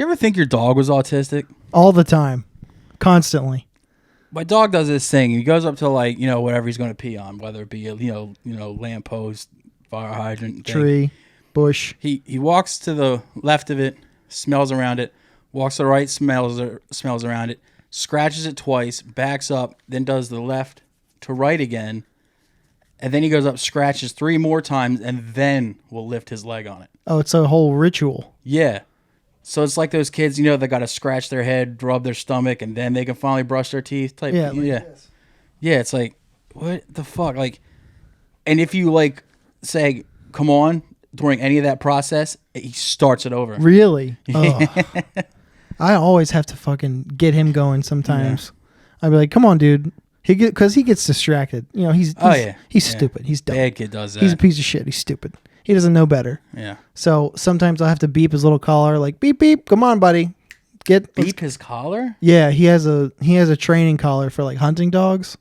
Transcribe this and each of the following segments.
you ever think your dog was autistic? All the time. Constantly. My dog does this thing. He goes up to like, whatever he's going to pee on, whether it be a, lamppost, fire hydrant, tree, bush. He walks to the left of it, smells around it, walks to the right, smells around it, scratches it twice, backs up, then does the left to right again, and then he goes up, scratches 3 more times, and then will lift his leg on it. Oh, it's a whole ritual. Yeah. So it's like those kids, they got to scratch their head, rub their stomach, and then they can finally brush their teeth. Type. Yeah. Yeah, it's like, what the fuck? Like, and if you, like, say, come on, during any of that process, he starts it over. Really? Oh. I always have to fucking get him going sometimes. Yeah. I'd be like, come on, dude. Because he gets distracted. He's stupid. He's dumb. Bad kid does that. He's a piece of shit. He's stupid. He doesn't know better. Yeah. So sometimes I'll have to beep his little collar, like, beep, beep, come on, buddy. Beep his collar? Yeah, he has a training collar for, like, hunting dogs.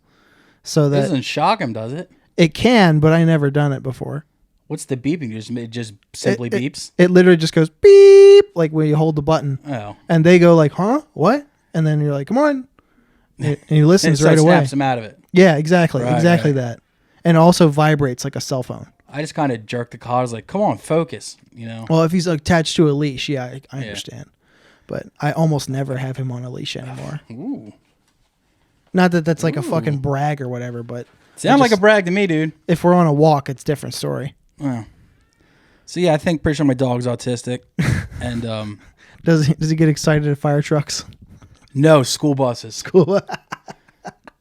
So that it doesn't shock him, does it? It can, but I never done it before. What's the beeping? It just simply beeps? It literally just goes beep, like when you hold the button. Oh. And they go like, huh? What? And then you're like, come on. And he listens and right away. Snaps him out of it. Yeah, exactly. Right, exactly that. And it also vibrates like a cell phone. I just kind of jerk the collar. I was like, come on, focus, Well, if he's attached to a leash, I understand. But I almost never have him on a leash anymore. Ooh. Not that that's like a fucking brag or whatever, but... Sound like a brag to me, dude. If we're on a walk, it's a different story. Oh. So, yeah, pretty sure my dog's autistic. And Does he get excited at fire trucks? No, school buses.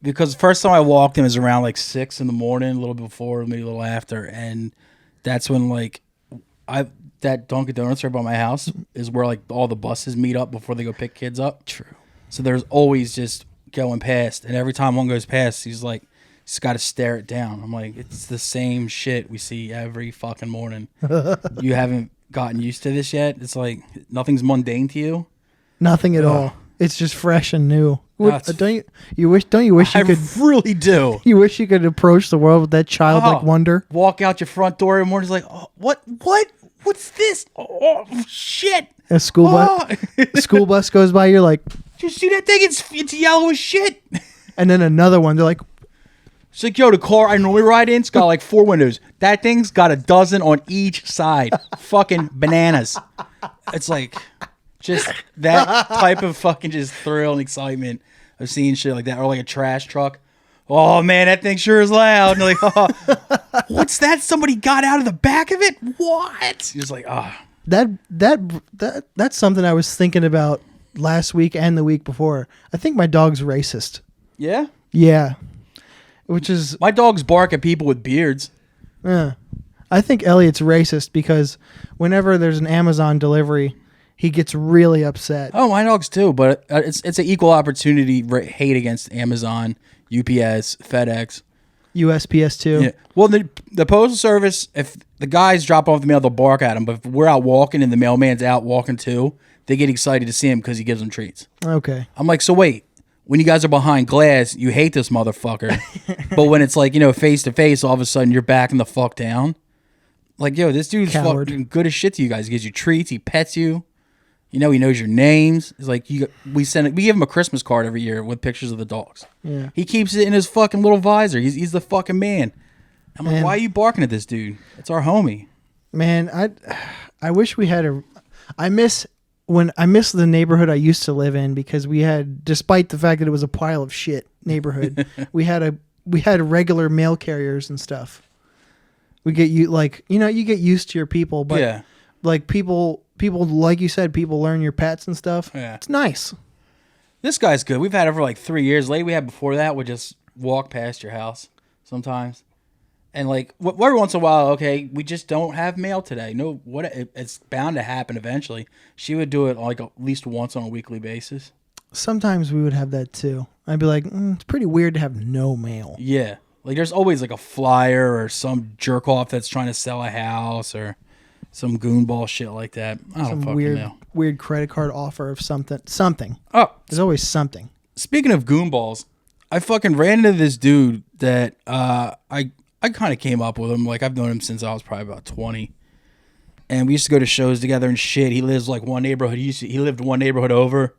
Because the first time I walked him was around like 6 in the morning, a little before, maybe a little after, and that's when like that Dunkin' Donuts right by my house is where like all the buses meet up before they go pick kids up. True. So there's always just going past, and every time one goes past, he's got to stare it down. I'm like, it's the same shit we see every fucking morning. You haven't gotten used to this yet? It's like nothing's mundane to you? Nothing at all. It's just fresh and new. Don't you wish you could? I really do. You wish you could approach the world with that childlike wonder. Walk out your front door in the morning, it's like, oh, what's this? Oh shit! A school bus goes by. You're like, did you see that thing? It's yellow as shit. And then another one. They're like, it's like, yo, the car I normally ride in, it's got like 4 windows. That thing's got a dozen on each side. Fucking bananas. It's like. Just that type of fucking just thrill and excitement of seeing shit like that. Or like a trash truck. Oh, man, that thing sure is loud. And like, oh, what's that? Somebody got out of the back of it? What? Just like, That's something I was thinking about last week and the week before. I think my dog's racist. Yeah? Yeah. Which is... My dogs bark at people with beards. Yeah. I think Elliot's racist because whenever there's an Amazon delivery... He gets really upset. Oh, my dogs too, but it's an equal opportunity hate against Amazon, UPS, FedEx. USPS too. Yeah. Well, the Postal Service, if the guys drop off the mail, they'll bark at them. But if we're out walking and the mailman's out walking too, they get excited to see him because he gives them treats. Okay. I'm like, so wait, when you guys are behind glass, you hate this motherfucker. But when it's like, face to face, all of a sudden you're backing the fuck down. Like, yo, this dude's fucking good as shit to you guys. He gives you treats. He pets you. He knows your names. It's like we give him a Christmas card every year with pictures of the dogs. Yeah. He keeps it in his fucking little visor. He's the fucking man. I'm like, why are you barking at this dude? It's our homie. Man, I wish we had I miss the neighborhood I used to live in because we had, despite the fact that it was a pile of shit neighborhood, we had regular mail carriers and stuff. We get you get used to your people, but yeah. Like people, like you said, people learn your pets and stuff. Yeah. It's nice. This guy's good. We've had it for like 3 years. Lady we had before that would just walk past your house sometimes. And like every once in a while, okay, we just don't have mail today. No, it's bound to happen eventually. She would do it like at least once on a weekly basis. Sometimes we would have that too. I'd be like, it's pretty weird to have no mail. Yeah. Like there's always like a flyer or some jerk off that's trying to sell a house or some goonball shit like that. I don't fucking know. Weird credit card offer of something. Oh. There's always something. Speaking of goonballs, I fucking ran into this dude that I kind of came up with him. Like I've known him since I was probably about 20. and we used to go to shows together and shit. He lives like one neighborhood. He lived one neighborhood over,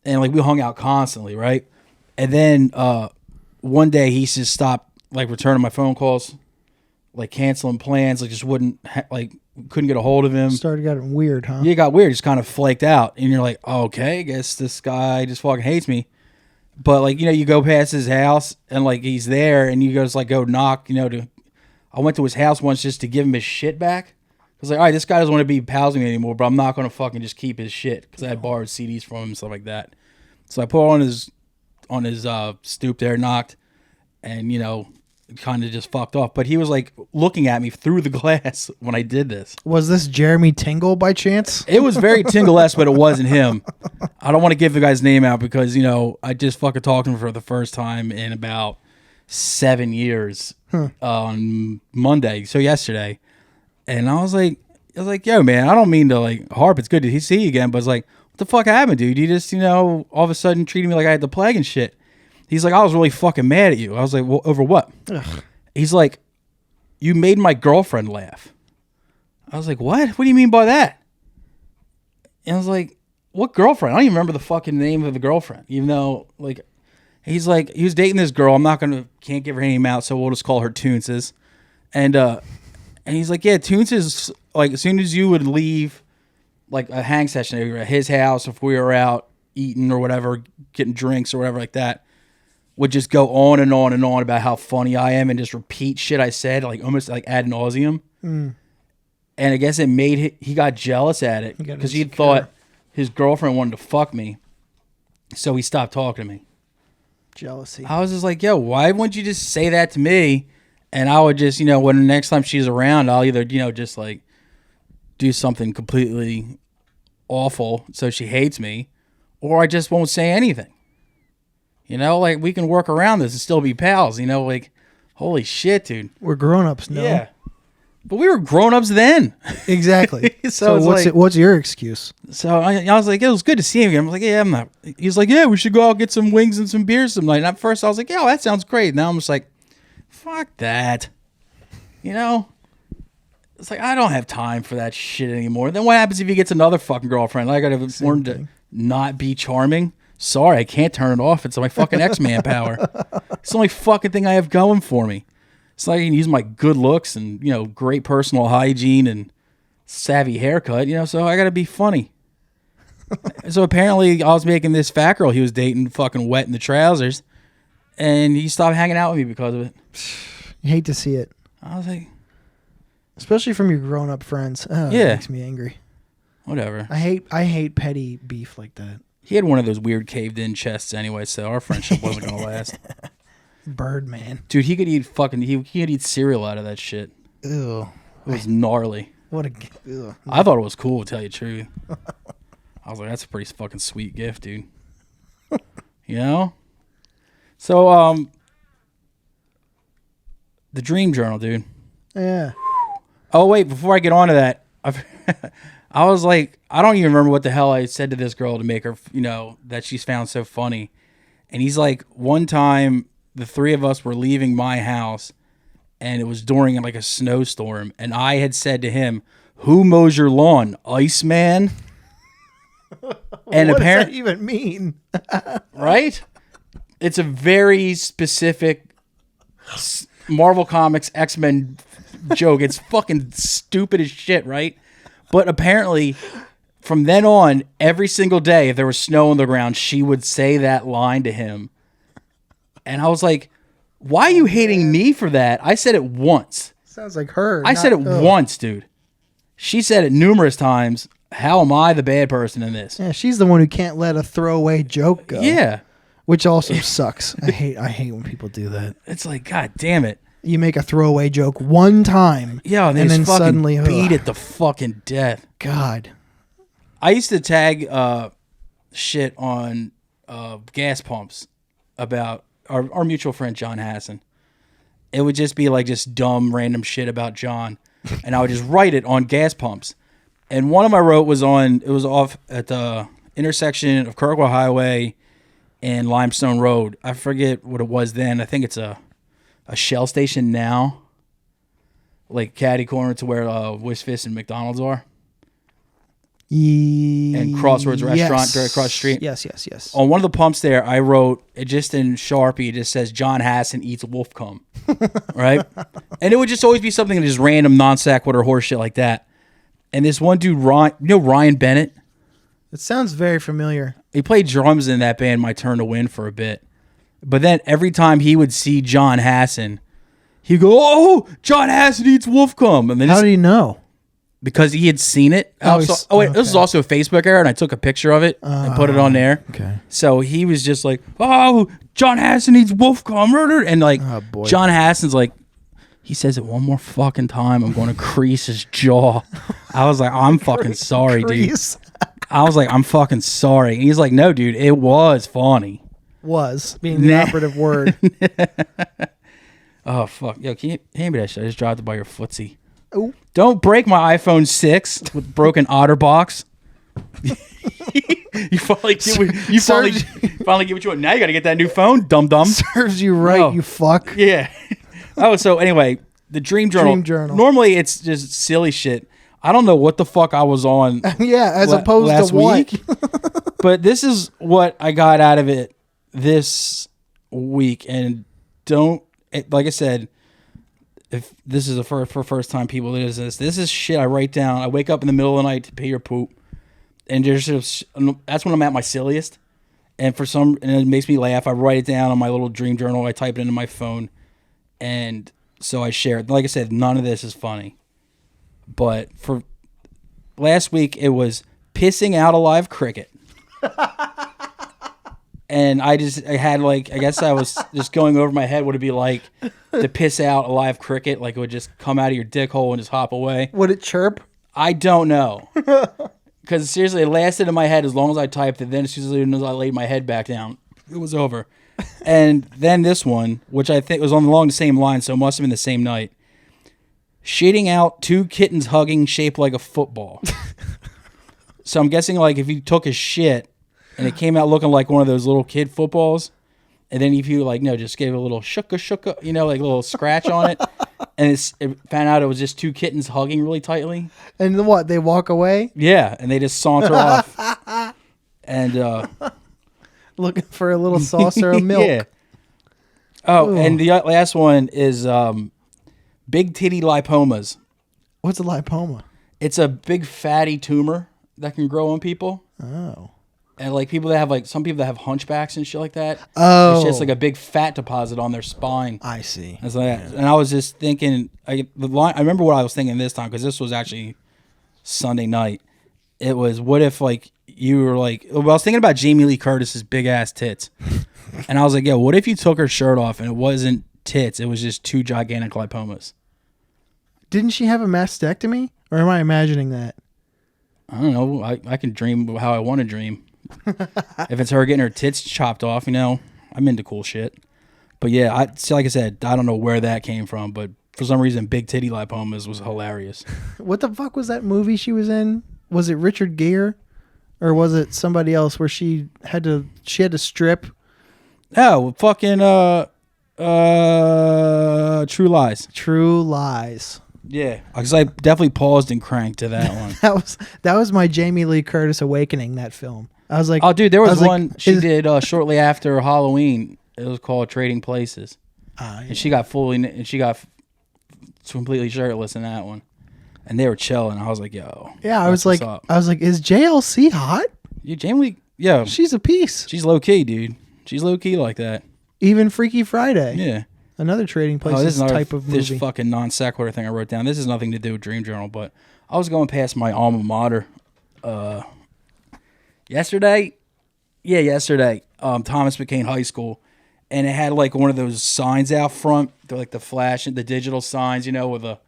and like we hung out constantly, right? And then one day he just stopped like returning my phone calls, like canceling plans, like just wouldn't couldn't get a hold of him. Started getting weird, huh? Yeah, it got weird. Just kind of flaked out, and you're like, okay, I guess this guy just fucking hates me. But like, you go past his house and like he's there, and you just like go knock, I went to his house once just to give him his shit back. I was like, all right, this guy doesn't want to be pals with me anymore, but I'm not going to fucking just keep his shit because I had borrowed CDs from him and stuff like that. So I put on his stoop there, knocked, and kind of just fucked off. But he was like looking at me through the glass when I did this. Was this Jeremy Tingle by chance? It was very Tingle-esque, but it wasn't him. I don't want to give the guy's name out because I just fucking talked to him for the first time in about 7 years on Monday, so yesterday. And I was like, yo, man, I don't mean to like harp. It's good to see you again, but it's like, what the fuck happened, dude? You just all of a sudden treated me like I had the plague and shit. He's like, I was really fucking mad at you. I was like, well, over what? Ugh. He's like, you made my girlfriend laugh. I was like, what? What do you mean by that? And I was like, what girlfriend? I don't even remember the fucking name of the girlfriend, even though like. He's like, he was dating this girl. Can't give her name out, so we'll just call her Toonces. And he's like, yeah, Toonces, like, as soon as you would leave, like, a hang session at his house, if we were out eating or whatever, getting drinks or whatever like that, would just go on and on and on about how funny I am and just repeat shit I said, like, almost like ad nauseum. Mm. And I guess it made he got jealous at it because he thought his girlfriend wanted to fuck me. So he stopped talking to me. Jealousy. I was just like, yo, why wouldn't you just say that to me? And I would just, when the next time she's around, I'll either, just like do something completely awful so she hates me, or I just won't say anything. Like we can work around this and still be pals, like, holy shit, dude. We're grown-ups now. Yeah. But we were grown-ups then. Exactly. so what's your excuse? So I was like, it was good to see him again. I was like, yeah, I'm not. He's like, yeah, we should go out get some wings and some beers some night. And at first I was like, yeah, that sounds great. Now I'm just like, fuck that. It's like, I don't have time for that shit anymore. Then what happens if he gets another fucking girlfriend? I got to learn to not be charming. Sorry, I can't turn it off. It's my fucking X-Man power. It's the only fucking thing I have going for me. It's like I can use my good looks and, great personal hygiene and savvy haircut, so I got to be funny. So apparently I was making this fat girl he was dating fucking wet in the trousers, and he stopped hanging out with me because of it. You hate to see it. I was like... Especially from your grown-up friends. Oh, yeah. It makes me angry. Whatever. I hate petty beef like that. He had one of those weird caved-in chests anyway, so our friendship wasn't going to last. Birdman. Dude, he could eat he could eat cereal out of that shit. Ew. It was gnarly. Ew. I thought it was cool, to tell you the truth. I was like, that's a pretty fucking sweet gift, dude. So, the dream journal, dude. Yeah. Oh, wait, before I get on to that, I was like, I don't even remember what the hell I said to this girl to make her, that she's found so funny. And he's like, one time, the three of us were leaving my house, and it was during like a snowstorm, and I had said to him, who mows your lawn, Iceman? And what does that even mean? Right? It's a very specific Marvel Comics X-Men joke. It's fucking stupid as shit, right? But apparently, from then on, every single day, if there was snow on the ground, she would say that line to him. And I was like, why are you hating me for that? I said it once. Sounds like her. I said it once, dude. She said it numerous times. How am I the bad person in this? Yeah, she's the one who can't let a throwaway joke go. Yeah. Which also sucks. I hate when people do that. It's like, God damn it. You make a throwaway joke one time. Yeah, and then suddenly beat it to fucking death. God. I used to tag shit on gas pumps about our mutual friend John Hassan. It would just be like just dumb random shit about John, and I would just write it on gas pumps. And one of my wrote was off at the intersection of Kirkwood Highway and Limestone Road. I forget what it was then. I think it's a Shell station now. like caddy corner to where Wish Fist and McDonald's are. And Crossroads Restaurant right across the street. Yes. On one of the pumps there, I wrote, it just in Sharpie, it just says, John Hassan eats wolf cum. Right? And it would just always be something just random, non sequitur horse shit like that. And this one dude, Ryan Bennett? It sounds very familiar. He played drums in that band, My Turn to Win, for a bit. But then every time he would see John Hassan, he'd go, oh, John Hassan eats wolf cum. And then how did he know? Because he had seen it. This is also a Facebook error, and I took a picture of it and put it on there. Okay. So he was just like, oh, John Hassan eats wolf cum. And like, John Hassan's like, he says it one more fucking time, I'm going to crease his jaw. I was like, I'm fucking sorry, dude. I was like, I'm fucking sorry. And he's like, no, dude, it was funny. Was being the operative word. Oh, fuck. Yo, can you hand me that shit? I just dropped it by your footsie. Ooh. Don't break my iPhone 6 with broken OtterBox. you finally get what you want. Now you got to get that new phone, dum-dum. Serves you right, you fuck. Yeah. Oh, so anyway, the Dream Journal. Normally it's just silly shit. I don't know what the fuck I was on. Yeah, as opposed last to what? week. But this is what I got out of it this week. And like I said, if this is for first time people that is this is shit I write down. I wake up in the middle of the night to pee or poop, and that's when I'm at my silliest. And it makes me laugh. I write it down on my little Dream Journal. I type it into my phone, and so I share it. Like I said, none of this is funny. But for last week, it was pissing out a live cricket. And I guess I was just going over my head what it'd be like to piss out a live cricket. Like it would just come out of your dick hole and just hop away. Would it chirp? I don't know. Because seriously, it lasted in my head as long as I typed it. Then as soon as I laid my head back down, it was over. And then this one, which I think was along the same line, so it must have been the same night. Shitting out 2 kittens hugging shaped like a football. So I'm guessing like if you took a shit and it came out looking like one of those little kid footballs, and then if you just gave it a little shooka, like a little scratch on it, and it found out it was just 2 kittens hugging really tightly. And what, they walk away? Yeah, and they just saunter off. And looking for a little saucer of milk. Yeah. Oh, ooh. And the last one is big titty lipomas. What's a lipoma? It's a big fatty tumor that can grow on people. Oh. And like people that have some people that have hunchbacks and shit like that. Oh. It's just like a big fat deposit on their spine. I see. And, and I was just thinking, I remember what I was thinking this time, because this was actually Sunday night. It was, what if like you were like, I was thinking about Jamie Lee Curtis's big ass tits. And I was like, what if you took her shirt off and it wasn't tits, it was just 2 gigantic lipomas? Didn't she have a mastectomy? Or am I imagining that? I don't know. I can dream how I want to dream. If it's her getting her tits chopped off, I'm into cool shit. But yeah, like I said, I don't know where that came from, but for some reason, big titty lipomas was hilarious. What the fuck was that movie she was in? Was it Richard Gere, or was it somebody else where she had to strip? Oh, fucking True Lies. True Lies. Yeah, because I definitely paused and cranked to that one. that was my Jamie Lee Curtis awakening. That film. I was like, oh, dude, there was one she did shortly after Halloween. It was called Trading Places, yeah. And she got completely shirtless in that one, and they were chilling. I was like, yo, yeah, I was like, is JLC hot? Yeah, Jamie Lee, yeah, she's a piece. She's low key, dude. She's low key like that. Even Freaky Friday. Yeah. Another Trading Places type of movie. This fucking non sequitur thing I wrote down. This has nothing to do with Dream Journal, but I was going past my alma mater yesterday. Yeah, yesterday. Thomas McCain High School, and it had like one of those signs out front. They're like the flash and the digital signs, with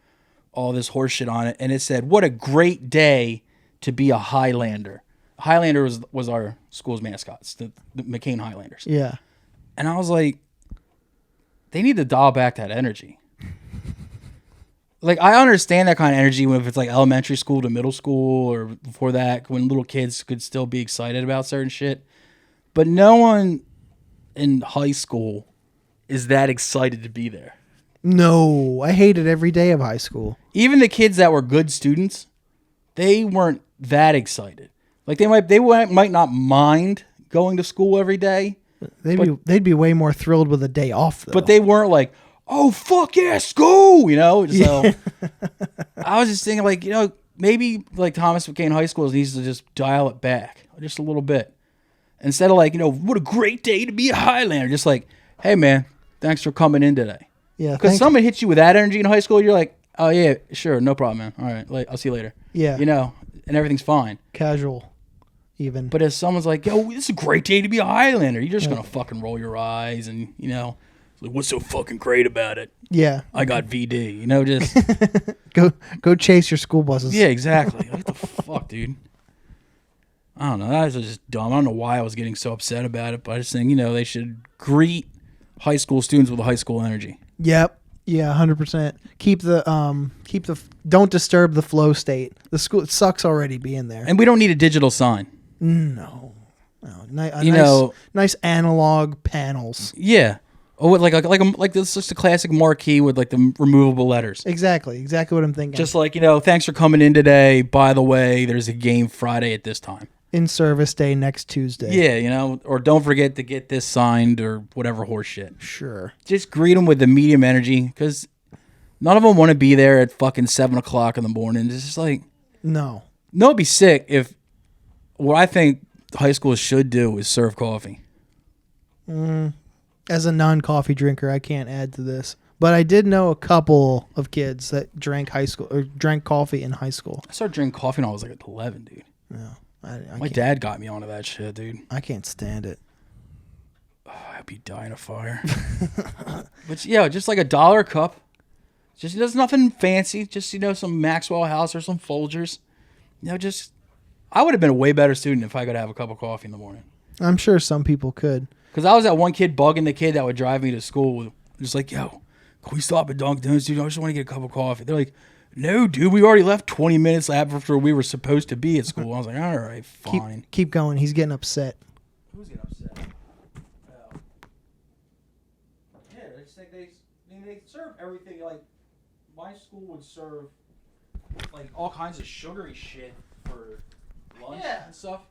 all this horse shit on it, and it said, "What a great day to be a Highlander." Highlander was our school's mascots, the McCain Highlanders. Yeah, and I was like, they need to dial back that energy. Like, I understand that kind of energy if it's like elementary school to middle school or before that, when little kids could still be excited about certain shit. But no one in high school is that excited to be there. No, I hated every day of high school. Even the kids that were good students, they weren't that excited. Like might not mind going to school every day. They'd be way more thrilled with a day off, though. But they weren't like, oh, fuck yeah, school, you know? So I was just thinking, like, you know, maybe like Thomas McCain High School needs to just dial it back just a little bit. Instead of like, you know, what a great day to be a Highlander. Just like, hey, man, thanks for coming in today. Yeah. Because someone hits you with that energy in high school, you're like, oh, yeah, sure, no problem, man. All right, I'll see you later. Yeah. You know, and everything's fine. Casual, even. But if someone's like, yo, this is a great day to be a Highlander, you're just going to fucking roll your eyes and, you know, like, what's so fucking great about it? Yeah. I got VD, you know, just... Go chase your school buses. Yeah, exactly. What the fuck, dude? I don't know. That was just dumb. I don't know why I was getting so upset about it, but I just think, you know, they should greet high school students with a high school energy. Yep. Yeah, 100%. Don't disturb the flow state. The school, it sucks already being there. And we don't need a digital sign. No. Nice analog panels. Yeah. Oh, like this is just a classic marquee with like the removable letters. Exactly what I'm thinking. Just like, you know, thanks for coming in today. By the way, there's a game Friday at this time. In service day next Tuesday. Yeah, you know, or don't forget to get this signed or whatever horse shit. Sure. Just greet them with the medium energy because none of them want to be there at fucking 7 o'clock in the morning. It's just like... No, it'd be sick if... What I think high schools should do is serve coffee. As a non-coffee drinker, I can't add to this. But I did know a couple of kids that drank coffee in high school. I started drinking coffee when I was like 11, dude. No, My dad got me onto that shit, dude. I can't stand it. Oh, I'd be dying of fire. But yeah, just like $1 a cup. Just there's nothing fancy. Just, you know, some Maxwell House or some Folgers. You know, just I would have been a way better student if I could have a cup of coffee in the morning. I'm sure some people could. Because I was that one kid bugging the kid that would drive me to school. Just like, yo, can we stop at Dunkin' Donuts, dude? I just want to get a cup of coffee. They're like, no, dude, we already left 20 minutes after we were supposed to be at school. I was like, all right, fine. Keep going. He's getting upset. Who's getting upset? Well, yeah, I just think they serve everything. Like, my school would serve, like, all kinds of sugary shit for lunch and stuff.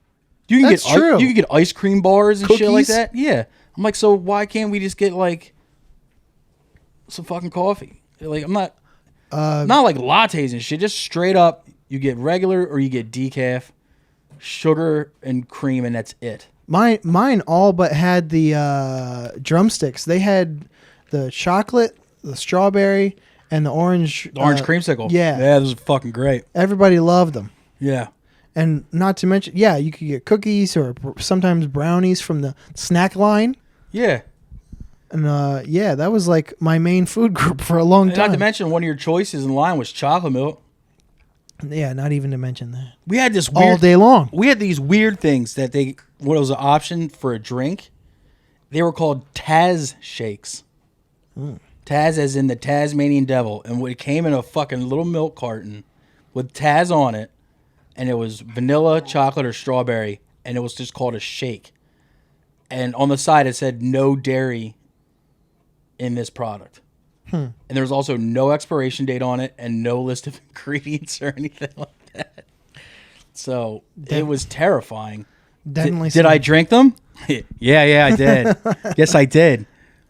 That's true. You can get ice cream bars and shit like that. Yeah. I'm like, so why can't we just get, like, some fucking coffee? Like, I'm not like lattes and shit. Just straight up, you get regular or you get decaf, sugar and cream, and that's it. Mine all but had the drumsticks. They had the chocolate, the strawberry, and the orange. The orange creamsicle. Yeah. Yeah, those are fucking great. Everybody loved them. Yeah. And not to mention, yeah, you could get cookies or sometimes brownies from the snack line. Yeah. And yeah, that was like my main food group for a long time. Not to mention, one of your choices in line was chocolate milk. Yeah, not even to mention that. We had this weird, all day long. We had these weird things that what was an option for a drink. They were called Taz shakes. Taz as in the Tasmanian devil. And it came in a fucking little milk carton with Taz on it. And it was vanilla, chocolate, or strawberry. And it was just called a shake. And on the side, it said no dairy in this product. And there was also no expiration date on it and no list of ingredients or anything like that. So it was terrifying. Did I drink them? Yeah, I did. Yes, I did.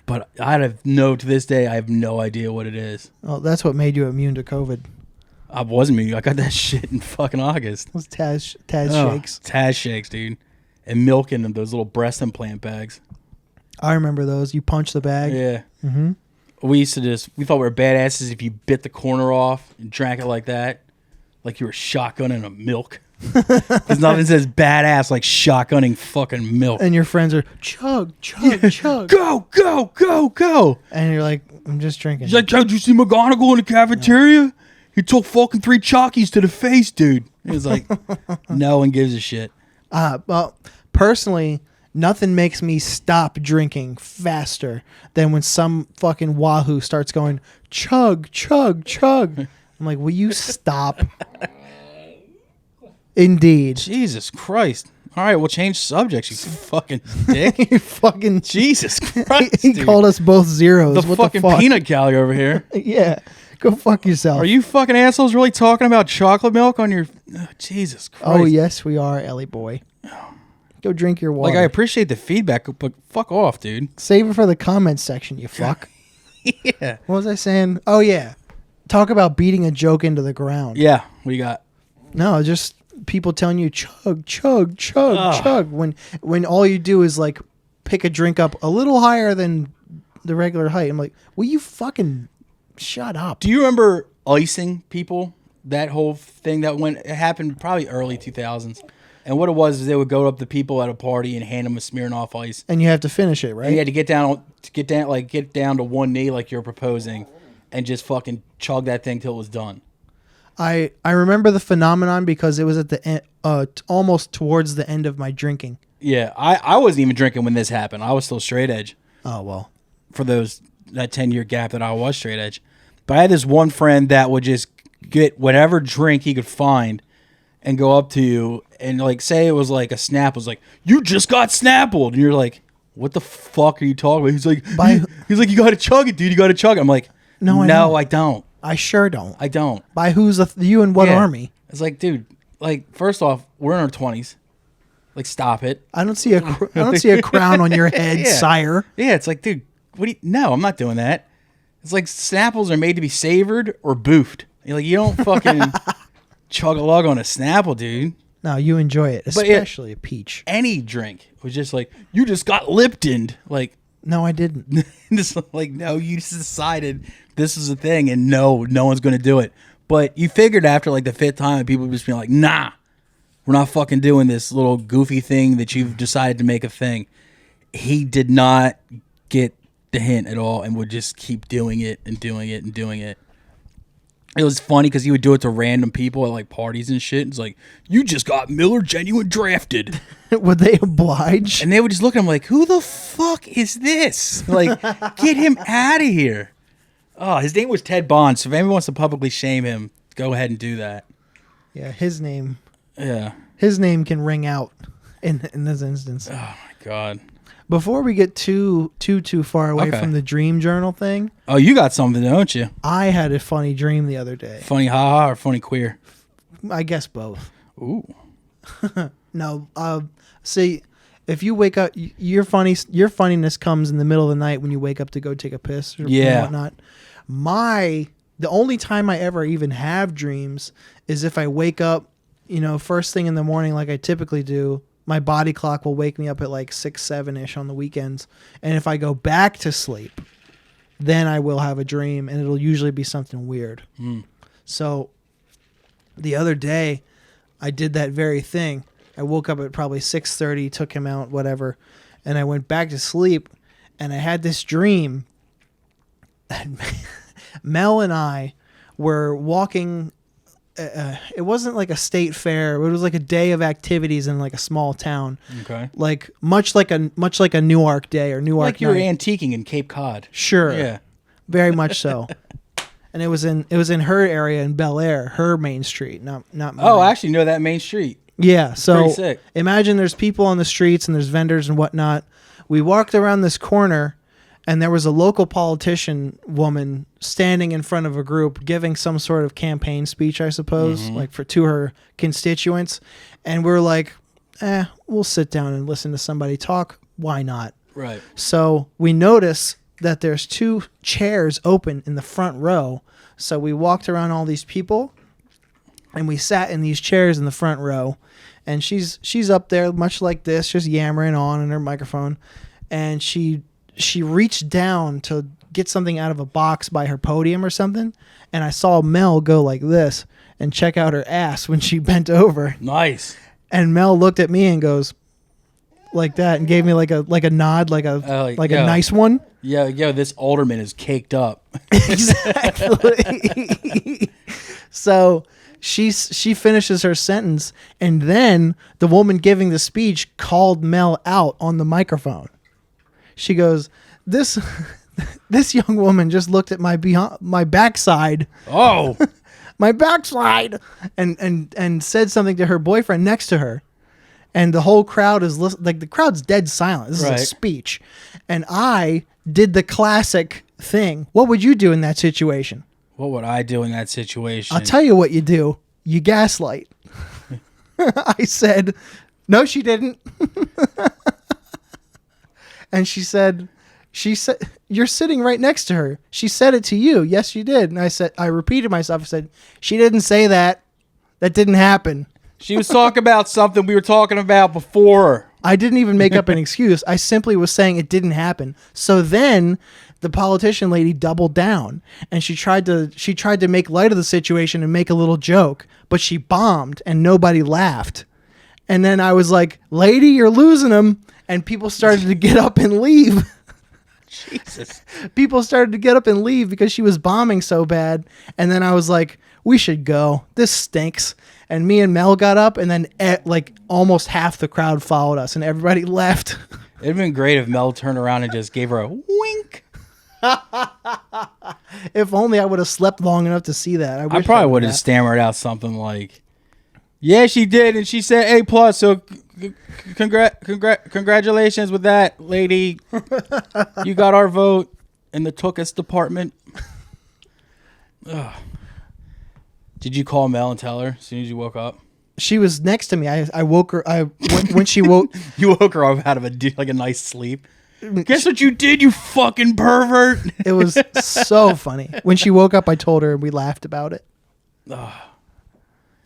But to this day, I have no idea what it is. Oh, that's what made you immune to COVID. I wasn't immune. I got that shit in fucking August. Those Taz shakes. Taz shakes, dude. And milk in them, those little breast implant bags. I remember those. You punch the bag. Yeah. Mm-hmm. We thought we were badasses if you bit the corner off and drank it like that. Like you were shotgunning a milk. Because nothing says badass like shotgunning fucking milk. And your friends are chug. Go. And you're like, I'm just drinking. He's like, did you see McGonagall in the cafeteria? Yeah. He took fucking 3 Chalkies to the face, dude. He was like, no one gives a shit. Well, personally, nothing makes me stop drinking faster than when some fucking wahoo starts going chug. I'm like, will you stop? Indeed. Jesus Christ. All right, we'll change subjects, you fucking dick. You fucking Jesus Christ, he dude. called us both zeros. the What fucking the fuck? peanut gallery over here. Yeah, go fuck yourself. Are you fucking assholes really talking about chocolate milk on your... Oh, Jesus Christ. Oh yes, we are, Ellie boy. Go drink your water. Like, I appreciate the feedback, but fuck off, dude. Save it for the comments section, you fuck. Yeah. What was I saying? Oh yeah, talk about beating a joke into the ground. Yeah, what do you got? No, just people telling you chug, chug, chug, Ugh. chug. When all you do is like pick a drink up a little higher than the regular height. I'm like, will you fucking shut up? Do you remember icing people? That whole thing it happened probably early 2000s. And what it was is they would go up to people at a party and hand them a Smirnoff Ice. And you have to finish it, right? And you had to get down to one knee like you're proposing, and just fucking chug that thing till it was done. I remember the phenomenon because it was at the end, almost towards the end of my drinking. Yeah, I wasn't even drinking when this happened. I was still straight edge Oh well. for that 10-year gap that I was straight edge. But I had this one friend that would just get whatever drink he could find and go up to you and like say it was like a Snapple. It was like, you just got Snappled. And you're like, what the fuck are you talking about? He's like, he's like, you got to chug it, dude. You got to chug it. I'm like, no, I don't. I sure don't. I don't. By you and what army? It's like, dude, like, first off, we're in our 20s. Like, stop it. I don't see a crown on your head, Yeah. sire. Yeah, it's like, dude, no, I'm not doing that. It's like Snapples are made to be savored or boofed. You're like, you don't fucking chug a lug on a Snapple, dude. No, you enjoy it, especially a peach. Any drink was just like, you just got Liptoned. Like, No, I didn't. just like, no, you just decided this is a thing, and no one's going to do it. But you figured after like the fifth time, people would just be like, nah, we're not fucking doing this little goofy thing that you've decided to make a thing. He did not get the hint at all and would just keep doing it and doing it and doing it. It was funny because he would do it to random people at like parties and shit. It's like, you just got Miller Genuine drafted. Would they oblige? And they would just look at him like, who the fuck is this? Like, get him out of here. Oh, his name was Ted Bond. So if anyone wants to publicly shame him, go ahead and do that. Yeah, his name. Yeah. His name can ring out in this instance. Oh my God. Before we get too far away Okay. from the dream journal thing, Oh, you got something, don't you? I had a funny dream the other day. Funny haha or funny queer? I guess both. Ooh. No, see, if you wake up, your funniness comes in the middle of the night when you wake up to go take a piss or whatnot. The only time I ever even have dreams is if I wake up, first thing in the morning like I typically do. My body clock will wake me up at like 6, 7-ish on the weekends. And if I go back to sleep, then I will have a dream, and it'll usually be something weird. So the other day, I did that very thing. I woke up at probably 6:30, took him out, whatever, and I went back to sleep, and I had this dream that Mel and I were walking. It wasn't like a state fair, but it was like a day of activities in like a small town. Okay. Like much like a Newark day or Newark Like you were night. antiquing in Cape Cod. Sure. Yeah. Very much so. And it was in her area in Bel Air, her main street, not mine. Oh, I actually know that main street. Yeah, so Pretty sick. imagine there's people on the streets and there's vendors and whatnot. We walked around this corner, and there was a local politician woman standing in front of a group giving some sort of campaign speech, I suppose, like to her constituents. And we're like, we'll sit down and listen to somebody talk. Why not? Right. So we notice that there's 2 chairs open in the front row. So we walked around all these people, and we sat in these chairs in the front row. And she's up there much like this, just yammering on in her microphone. And she reached down to get something out of a box by her podium or something. And I saw Mel go like this and check out her ass when she bent over. Nice. And Mel looked at me and goes like that and gave me like a nod, like a nice one. Yeah, this alderman is caked up. Exactly. So she finishes her sentence, and then the woman giving the speech called Mel out on the microphone. She goes, "This young woman just looked at my backside." Oh. My backside, and said something to her boyfriend next to her. and the whole crowd is like the crowd's dead silent. This is a speech, and I did the classic thing. What would you do in that situation? What would I do in that situation? I'll tell you what you do. You gaslight. I said, no, she didn't. And she said, you're sitting right next to her. She said it to you. Yes, you did. And I repeated myself. I said, she didn't say that. That didn't happen. She was talking about something we were talking about before. I didn't even make up an excuse. I simply was saying it didn't happen. So then the politician lady doubled down, and she tried to make light of the situation and make a little joke, but she bombed and nobody laughed. And then I was like, lady, you're losing them. And people started to get up and leave. Jesus. People started to get up and leave because she was bombing so bad. And then I was like, we should go. This stinks. And me and Mel got up, and then like almost half the crowd followed us, and everybody left. It'd been great if Mel turned around and just gave her a wink. If only I would have slept long enough to see that. I probably would have stammered out something like, yeah, she did, and she said A+, so congratulations with that, lady. You got our vote in the Tookus department. Ugh. Did you call Mel and tell her as soon as you woke up? She was next to me. I woke her. When she woke. You woke her up out of a nice sleep. Guess what you did, you fucking pervert. It was so funny. When she woke up, I told her, and we laughed about it. Ugh.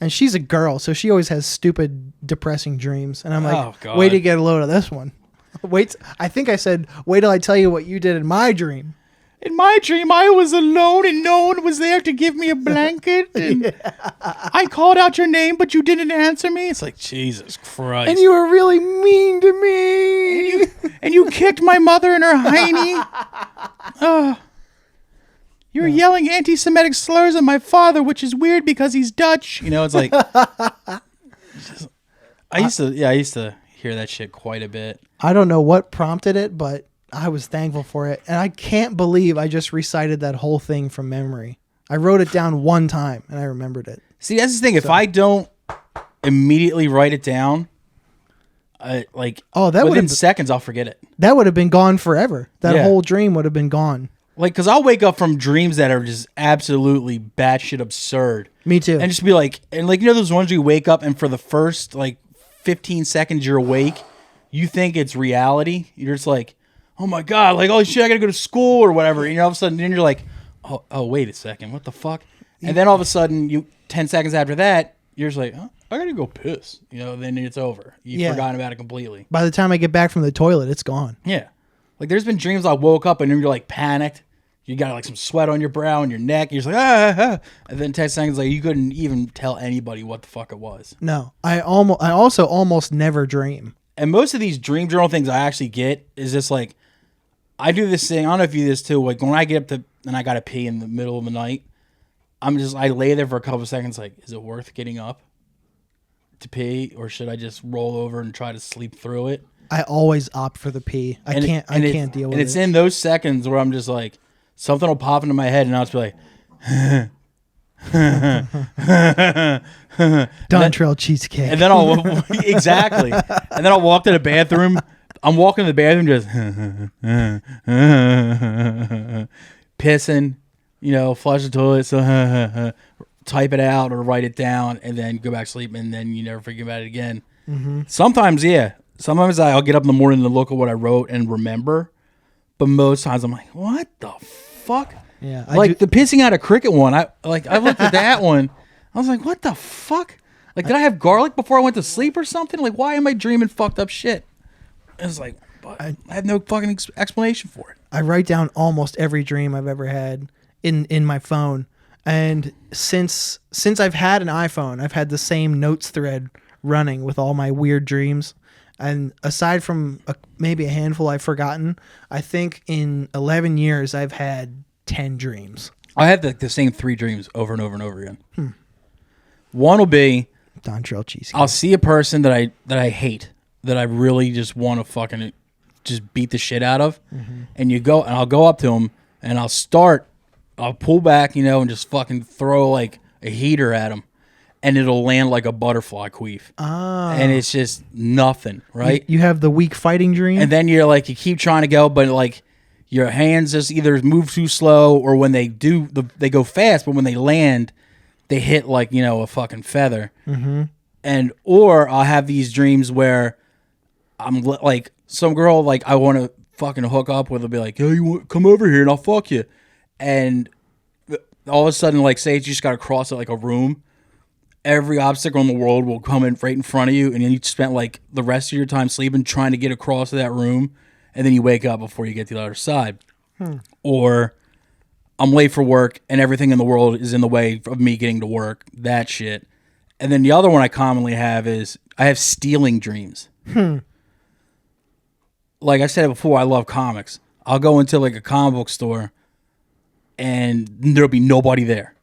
And she's a girl, so she always has stupid, depressing dreams. And I'm like, oh, God. wait to get a load of this one. Wait. I think I said, wait till I tell you what you did in my dream. In my dream, I was alone and no one was there to give me a blanket. And I called out your name, but you didn't answer me. It's like, Jesus Christ. And you were really mean to me. And you kicked my mother in her hiney. You were yelling anti-Semitic slurs at my father, which is weird because he's Dutch. You know, it's like... I used to hear that shit quite a bit. I don't know what prompted it, but... I was thankful for it, and I can't believe I just recited that whole thing from memory. I wrote it down one time, and I remembered it. See, that's the thing. If I don't immediately write it down, within seconds, I'll forget it. That would have been gone forever. That whole dream would have been gone. Like, because I'll wake up from dreams that are just absolutely batshit absurd. Me too. And just be like, you know those ones where you wake up and for the first, 15 seconds you're awake, you think it's reality. You're just like... oh my God, oh shit, I gotta go to school or whatever. You know, all of a sudden, then you're like, oh, wait a second, what the fuck? And then all of a sudden, 10 seconds after that, you're just like, oh, I gotta go piss. You know, then it's over. You've forgotten about it completely. By the time I get back from the toilet, it's gone. Yeah. There's been dreams I woke up and then you're panicked. You got some sweat on your brow and your neck. You're just like, And then 10 seconds later, you couldn't even tell anybody what the fuck it was. No, I also almost never dream. And most of these dream journal things I actually get is just I do this thing. I don't know if you do this too. When I get up and I gotta pee in the middle of the night, I lay there for a couple of seconds. Is it worth getting up to pee, or should I just roll over and try to sleep through it? I always opt for the pee. I can't deal with it. And it's in those seconds where I'm just something will pop into my head, and I'll just be like, Dontrell cheesecake. And then I'll exactly. And then I'll walk to the bathroom. I'm walking to the bathroom just pissing, flush the toilet, so type it out or write it down, and then go back to sleep, and then you never forget about it again. Mm-hmm. Sometimes, yeah. Sometimes I'll get up in the morning and look at what I wrote and remember, but most times I'm like, what the fuck? Yeah, the pissing out a cricket one. I looked at that one. I was like, what the fuck? Did I have garlic before I went to sleep or something? Why am I dreaming fucked up shit? It's I have no fucking explanation for it. I write down almost every dream I've ever had in my phone. And since I've had an iPhone, I've had the same notes thread running with all my weird dreams. And aside from maybe a handful I've forgotten, I think in 11 years I've had 10 dreams. I have the same 3 dreams over and over and over again. One will be Dontrell cheesecake. I'll see a person that I hate, that I really just want to fucking just beat the shit out of. Mm-hmm. And I'll go up to him and I'll pull back, and just fucking throw a heater at him. and it'll land like a butterfly queef. And it's just nothing, right? You have the weak fighting dream? And then you're like, you keep trying to go, but like your hands just either move too slow, or when they do, they go fast, but when they land, they hit like, a fucking feather. Mm-hmm. And, or I'll have these dreams where I'm like, some girl like I want to fucking hook up with will be like, "Hey, come over here and I'll fuck you." And all of a sudden, like, say you just got to cross it like a room. Every obstacle in the world will come in right in front of you, and then you spent like the rest of your time sleeping trying to get across to that room, and then you wake up before you get to the other side. Or I'm late for work and everything in the world is in the way of me getting to work. That shit. And then the other one I commonly have is I have stealing dreams. Like I said before, I love comics. I'll go into like a comic book store and there'll be nobody there.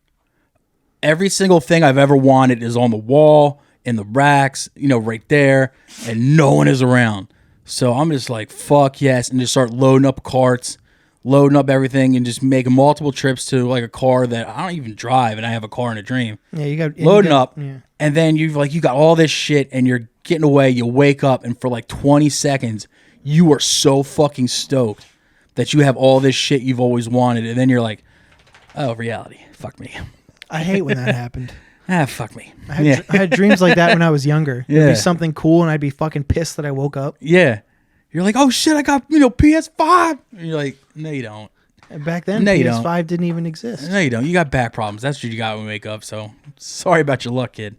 Every single thing I've ever wanted is on the wall, in the racks, right there, and no one is around. So I'm just like, fuck yes, and just start loading up carts, loading up everything, and just making multiple trips to like a car that I don't even drive, and I have a car in a dream. Yeah, you got loading up, and then you got all this shit, and you're getting away. You wake up, and for like 20 seconds, you are so fucking stoked that you have all this shit you've always wanted, and then you're like, oh, reality, fuck me. I hate when that happened. Fuck me. I had dreams like that when I was younger. Yeah. It'd be something cool, and I'd be fucking pissed that I woke up. Yeah. You're like, oh shit, I got, PS5. And you're like, no, you don't. And back then, no, PS5 didn't even exist. No, you don't. You got back problems. That's what you got when you wake up. So sorry about your luck, kid.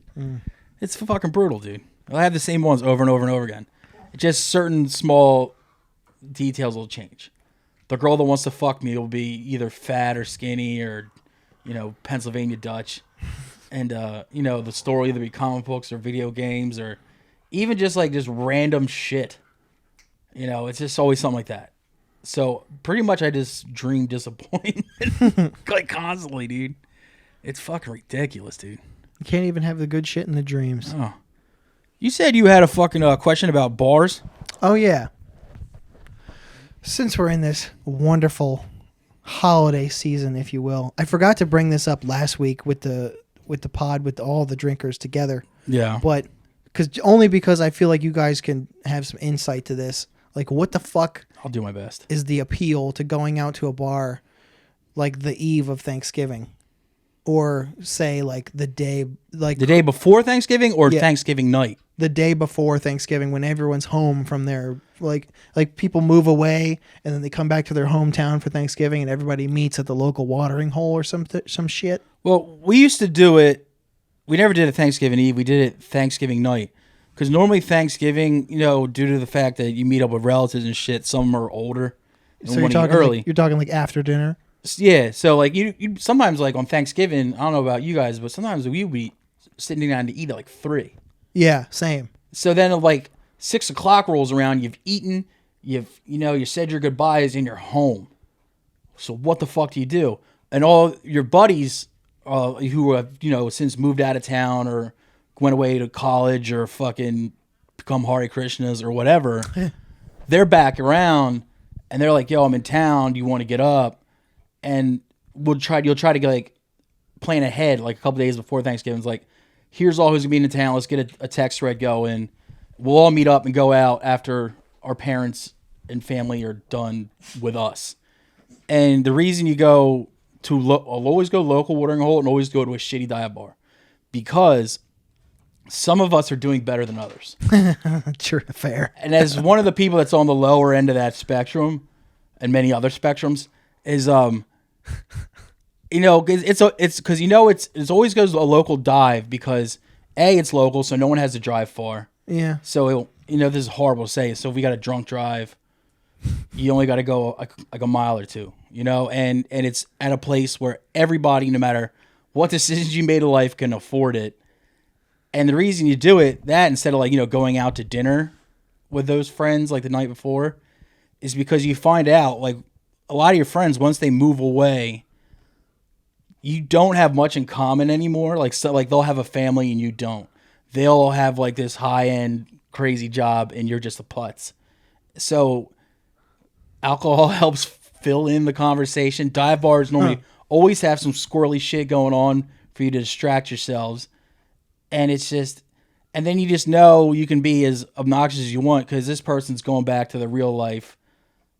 It's fucking brutal, dude. I have the same ones over and over and over again. Just certain small details will change. The girl that wants to fuck me will be either fat or skinny or, Pennsylvania Dutch. And, the store will either be comic books or video games or even just random shit. It's just always something like that. So pretty much I just dream disappointment like constantly, dude. It's fucking ridiculous, dude. You can't even have the good shit in the dreams. Oh. You said you had a fucking question about bars? Oh, yeah. Since we're in this wonderful holiday season, if you will, I forgot to bring this up last week with the pod with all the drinkers together. Yeah. But because I feel like you guys can have some insight to this. Like, what the fuck? I'll do my best. Is the appeal to going out to a bar like the eve of Thanksgiving? Or say like the day before Thanksgiving or Thanksgiving night? The day before Thanksgiving when everyone's home from their like people move away and then they come back to their hometown for Thanksgiving and everybody meets at the local watering hole or some shit. Well, we used to do it. We never did it Thanksgiving Eve. We did it Thanksgiving night. Because normally Thanksgiving, due to the fact that you meet up with relatives and shit, some are older. So you're talking early. You're talking like after dinner. Yeah, so like you sometimes like on Thanksgiving, I don't know about you guys, but sometimes we would be sitting down to eat at like 3. Yeah, same. So then like 6 o'clock rolls around, you've eaten, you said your goodbyes and you're home. So what the fuck do you do? And all your buddies who have since moved out of town or went away to college or fucking become Hare Krishnas or whatever, they're back around and they're like, yo, I'm in town. Do you want to get up? And you'll try to get like plan ahead like a couple days before Thanksgiving. It's like, here's all who's gonna be in town. Let's get a text thread going. We'll all meet up and go out after our parents and family are done with us. And the reason you go to, I'll always go local watering hole and always go to a shitty dive bar because some of us are doing better than others. Sure, fair. And as one of the people that's on the lower end of that spectrum and many other spectrums is, it's because it's always goes to a local dive because it's local, so no one has to drive far. Yeah. So this is horrible to say. So if we got a drunk drive, you only got to go like a mile or two. And it's at a place where everybody, no matter what decisions you made in life, can afford it. And the reason you do it, that instead of like going out to dinner with those friends like the night before, is because you find out like a lot of your friends once they move away, you don't have much in common anymore. Like they'll have a family and you don't. They'll have like this high end crazy job and you're just a putz. So alcohol helps fill in the conversation. Dive bars normally always have some squirrely shit going on for you to distract yourselves. And it's just, and then you just know you can be as obnoxious as you want because this person's going back to the real life,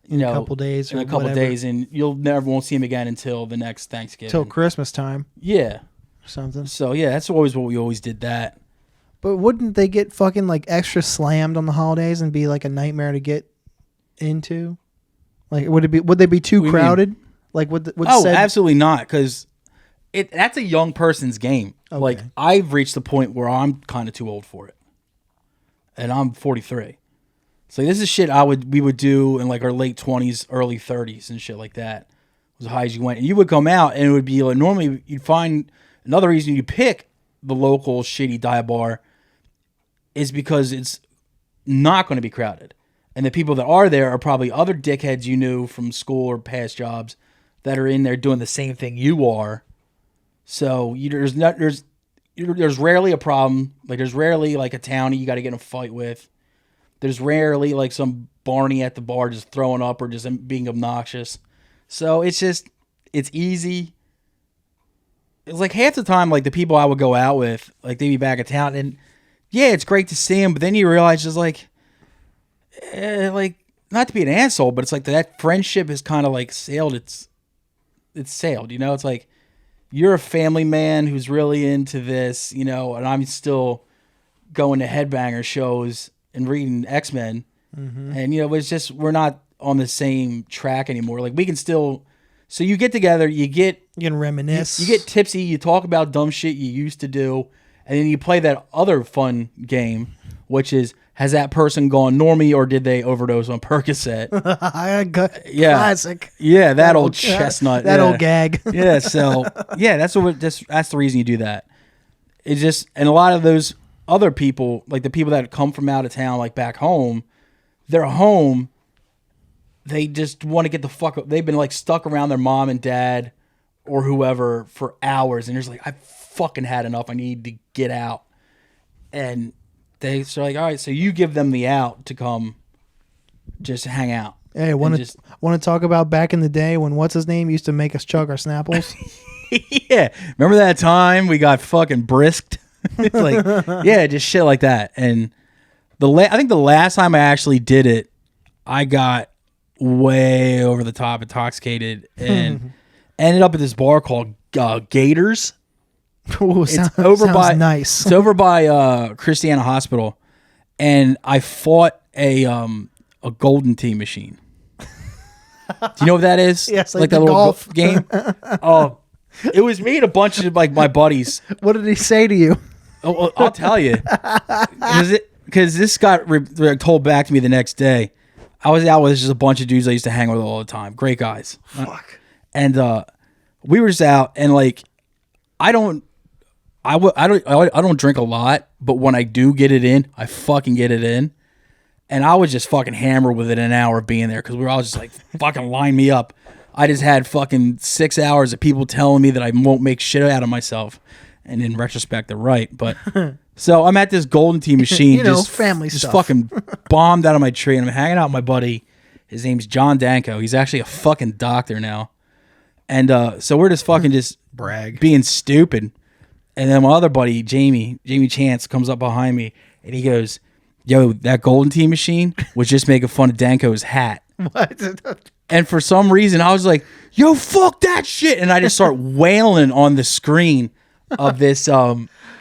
in a couple days, in a couple days, and you'll won't see him again until the next Thanksgiving, till Christmas time. Yeah, something. So yeah, that's always what we always did that. But wouldn't they get fucking like extra slammed on the holidays and be like a nightmare to get into? Like, would they be too crowded? Like, absolutely not, because that's a young person's game. Okay. Like, I've reached the point where I'm kind of too old for it, and I'm 43. So this is shit we would do in like our late 20s, early 30s, and shit like that. It was as high as you went, and you would come out, and it would be like normally you'd find another reason you pick the local shitty dive bar is because it's not going to be crowded. And the people that are there are probably other dickheads you knew from school or past jobs that are in there doing the same thing you are. So there's rarely a problem. Like, there's rarely like a townie you got to get in a fight with. There's rarely like some Barney at the bar just throwing up or just being obnoxious. So it's easy. It's like half the time, like the people I would go out with, like they'd be back in town, and yeah, it's great to see them, but then you realize just like not to be an asshole, but it's like that friendship is kind of like sailed. It's sailed, It's like you're a family man who's really into this, and I'm still going to headbanger shows and reading X-Men, and it's just we're not on the same track anymore. Like we can still. So you get together, you can reminisce. You get tipsy, you talk about dumb shit you used to do, and then you play that other fun game, which is, has that person gone normie or did they overdose on Percocet? Classic. Yeah, that old chestnut. That old gag. Yeah, so yeah, that's the reason you do that. It's just, and a lot of those other people, like the people that come from out of town, like back home, they're home. They just want to get the fuck up. They've been like stuck around their mom and dad or whoever for hours. And they're just like, I fucking had enough. I need to get out. And they're like, all right, so you give them the out to come just hang out. Hey, want to talk about back in the day when what's his name used to make us chug our Snapples? Yeah. Remember that time we got fucking brisked? It's like, yeah, just shit like that. And I think the last time I actually did it, I got way over the top intoxicated and ended up at this bar called Gators. Ooh, sounds nice. It's over by Christiana Hospital, and I fought a Golden Tee machine. Do you know what that is? Yes, like that little golf game. Oh, it was me and a bunch of like my buddies. What did he say to you? Oh, I'll tell you, because this got told back to me the next day. I was out with just a bunch of dudes I used to hang with all the time. Great guys. Fuck. And we were just out, and like, I don't drink a lot, but when I do get it in, I fucking get it in. And I was just fucking hammered within an hour of being there because we were all just like, fucking line me up. I just had fucking 6 hours of people telling me that I won't make shit out of myself. And in retrospect, they're right. But so I'm at this Golden Tee machine, family stuff. Just fucking bombed out of my tree, and I'm hanging out with my buddy. His name's John Danko. He's actually a fucking doctor now. And so we're just fucking just being stupid. And then my other buddy, Jamie Chance, comes up behind me, and he goes, yo, that Golden Tee machine was just making fun of Danko's hat. What? And for some reason, I was like, yo, fuck that shit. And I just start wailing on the screen of this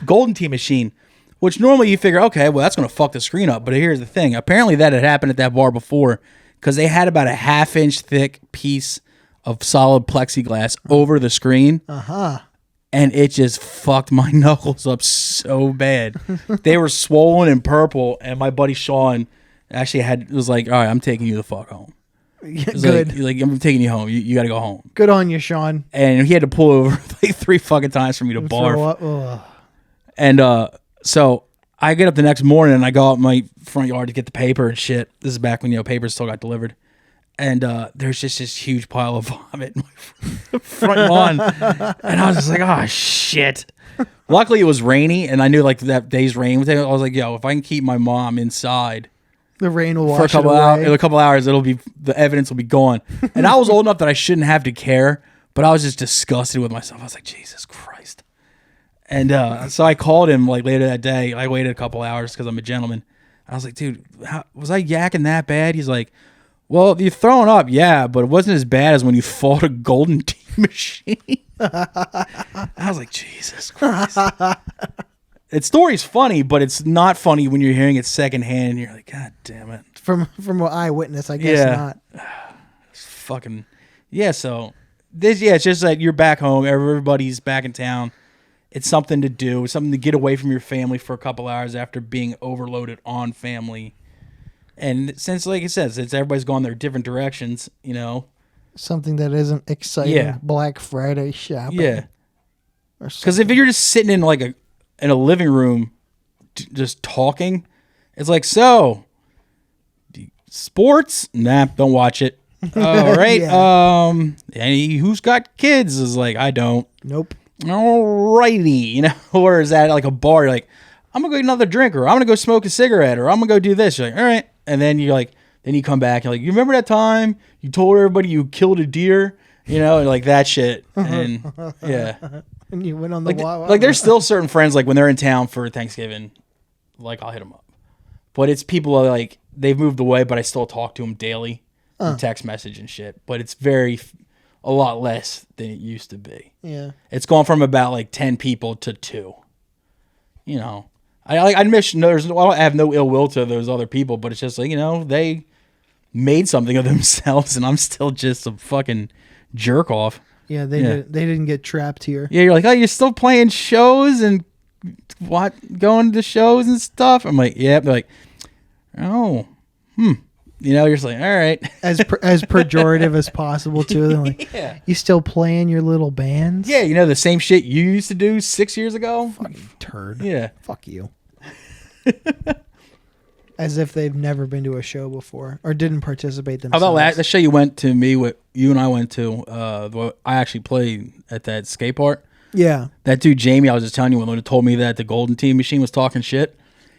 Golden Tee machine, which normally you figure, okay, well, that's going to fuck the screen up. But here's the thing. Apparently that had happened at that bar before because they had about a half-inch thick piece of solid plexiglass over the screen. Uh-huh. And it just fucked my knuckles up so bad. They were swollen and purple. And my buddy Sean actually was like, all right, I'm taking you the fuck home. Yeah, good. Like, I'm taking you home. You got to go home. Good on you, Sean. And he had to pull over like 3 fucking times for me to barf. And so I get up the next morning and I go out in my front yard to get the paper and shit. This is back when, papers still got delivered. And there's just this huge pile of vomit in my front lawn. And I was just like, oh, shit. Luckily, it was rainy, and I knew like that day's rain. I was like, yo, if I can keep my mom inside the rain will wash for a couple hours, the evidence will be gone. And I was old enough that I shouldn't have to care, but I was just disgusted with myself. I was like, Jesus Christ. And so I called him like later that day. I waited a couple hours because I'm a gentleman. I was like, dude, was I yakking that bad? He's like, well, you're throwing up, yeah, but it wasn't as bad as when you fought a golden tea machine. I was like, Jesus Christ. The story's funny, but it's not funny when you're hearing it secondhand and you're like, God damn it. From what eyewitness, I guess not. It's fucking, yeah, so this, yeah, it's just like you're back home, everybody's back in town. It's something to do, something to get away from your family for a couple hours after being overloaded on family. And since, like I said, since everybody's gone their different directions, you know. Something that isn't exciting. Yeah. Black Friday shopping. Yeah. Because if you're just sitting in like in a living room, just talking, it's like, so, sports? Nah, don't watch it. All right. Yeah. Who's got kids? Is like, I don't. Nope. Alrighty, you know, or is that like a bar? You're like, I'm gonna go get another drink, or I'm gonna go smoke a cigarette, or I'm gonna go do this. You're like, all right, and then you're like, then you come back, you're like, you remember that time you told everybody you killed a deer, you know, and like that shit, and yeah, and you went on the like there's still certain friends like when they're in town for Thanksgiving, like I'll hit them up, but it's people like they've moved away, but I still talk to them daily, text message and shit, but it's a lot less than it used to be. Yeah. It's gone from about like 10 people to 2. You know, I admit I have no ill will to those other people, but it's just like, you know, they made something of themselves and I'm still just a fucking jerk off. Yeah, they didn't get trapped here. Yeah, you're like, oh, you're still playing shows and going to shows and stuff? I'm like, yeah. They're like, oh, You know, you're just like, all right. As pejorative as possible, too. They're like, yeah. You still playing your little bands? Yeah, you know, the same shit you used to do 6 years ago? Fucking turd. Yeah. Fuck you. As if they've never been to a show before or didn't participate themselves. How about that show you went to you and I went to, I actually played at that skate park. Yeah. That dude, Jamie, I was just telling you, when he told me that the Golden Tea machine was talking shit,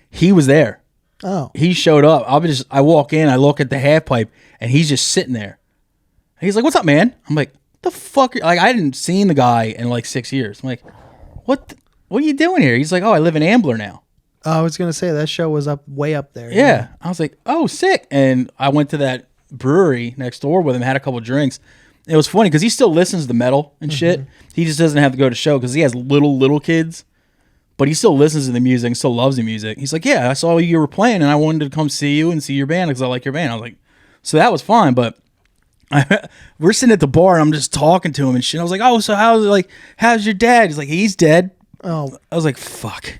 he was there. Oh. He showed up. I walk in, I look at the half pipe, and he's just sitting there. He's like, what's up, man? I'm like, the fuck? Like, I hadn't seen the guy in like 6 years. I'm like, what are you doing here? He's like, oh, I live in Ambler now. I was going to say, that show was way up there. Yeah. I was like, oh, sick. And I went to that brewery next door with him, had a couple drinks. It was funny because he still listens to metal and shit. He just doesn't have to go to show because he has little kids. But he still listens to the music and still loves the music. He's like, yeah, I saw you were playing and I wanted to come see you and see your band because I like your band. I was like, so that was fine. But we're sitting at the bar and I'm just talking to him and shit. I was like, oh, so how's your dad? He's like, he's dead. Oh. I was like, fuck.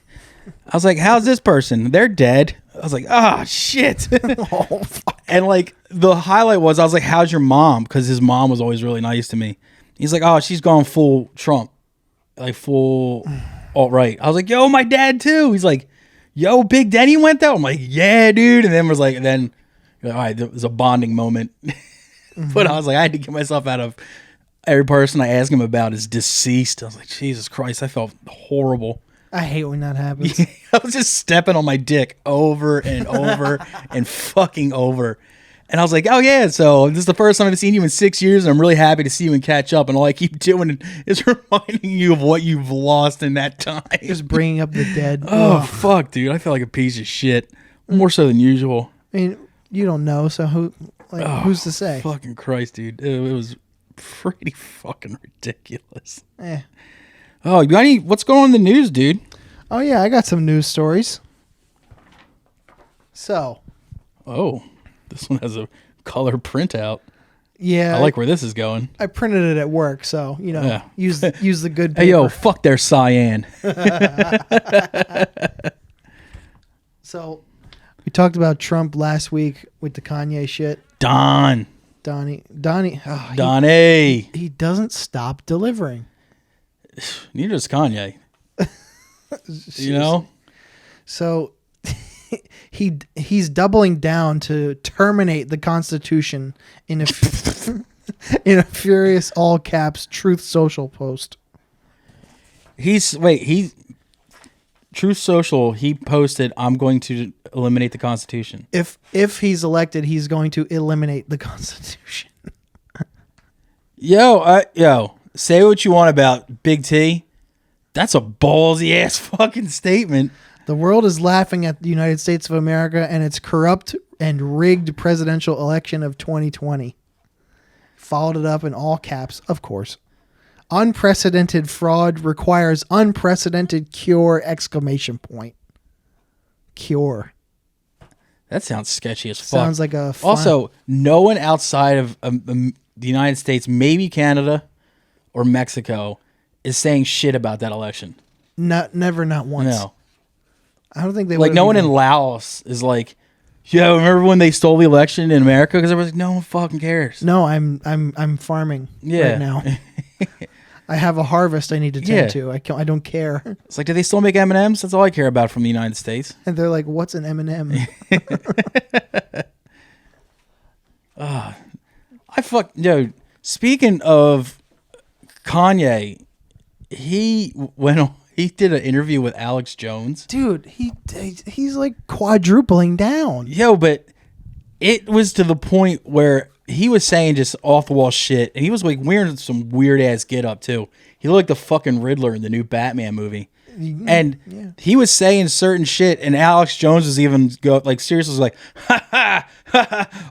I was like, how's this person? They're dead. I was like, oh, shit. Oh, fuck. And like the highlight was, I was like, how's your mom? Because his mom was always really nice to me. He's like, oh, she's gone full Trump. Like full... alt-right. I was like, yo, my dad too. He's like, yo, Big Denny went though. I'm like, yeah, dude. And then all right, there was a bonding moment. But I was like, I had to get myself out of every person I asked him about is deceased. I was like, Jesus Christ, I felt horrible. I hate when that happens. I was just stepping on my dick over and over and fucking over. And I was like, oh, yeah, so this is the first time I've seen you in 6 years, and I'm really happy to see you and catch up. And all I keep doing is reminding you of what you've lost in that time. Just bringing up the dead. Oh, fuck, dude. I feel like a piece of shit. More so than usual. I mean, you don't know, so who's to say? Fucking Christ, dude. It was pretty fucking ridiculous. Oh, what's going on in the news, dude? Oh, yeah, I got some news stories. So. Oh. This one has a color printout. Yeah. I like where this is going. I printed it at work, so, use the good paper. Hey, yo, fuck their cyan. So, we talked about Trump last week with the Kanye shit. Donnie. Oh, Donnie. He doesn't stop delivering. Neither does Kanye. You know? So... He's doubling down to terminate the Constitution in a furious all caps Truth Social post. Truth Social, he posted, I'm going to eliminate the Constitution. If he's elected, he's going to eliminate the Constitution. Yo, say what you want about Big T. That's a ballsy ass fucking statement. The world is laughing at the United States of America and its corrupt and rigged presidential election of 2020. Followed it up in all caps, of course. Unprecedented fraud requires unprecedented cure! Exclamation point. Cure. That sounds sketchy as fuck. Sounds like a Also, no one outside of the United States, maybe Canada or Mexico, is saying shit about that election. Not once. No. I don't think they like no one in Laos is like, yo, remember when they stole the election in America? Because everyone's like, no one fucking cares. No, I'm farming right now. I have a harvest I need to tend to. I don't care. It's like, do they still make M&Ms? That's all I care about from the United States. And they're like, what's an M&M? Speaking of Kanye, he did an interview with Alex Jones. Dude, he's like quadrupling down. Yo, but it was to the point where he was saying just off the wall shit, and he was like wearing some weird ass get up too. He looked like the fucking Riddler in the new Batman movie. And he was saying certain shit, and Alex Jones was even seriously was like,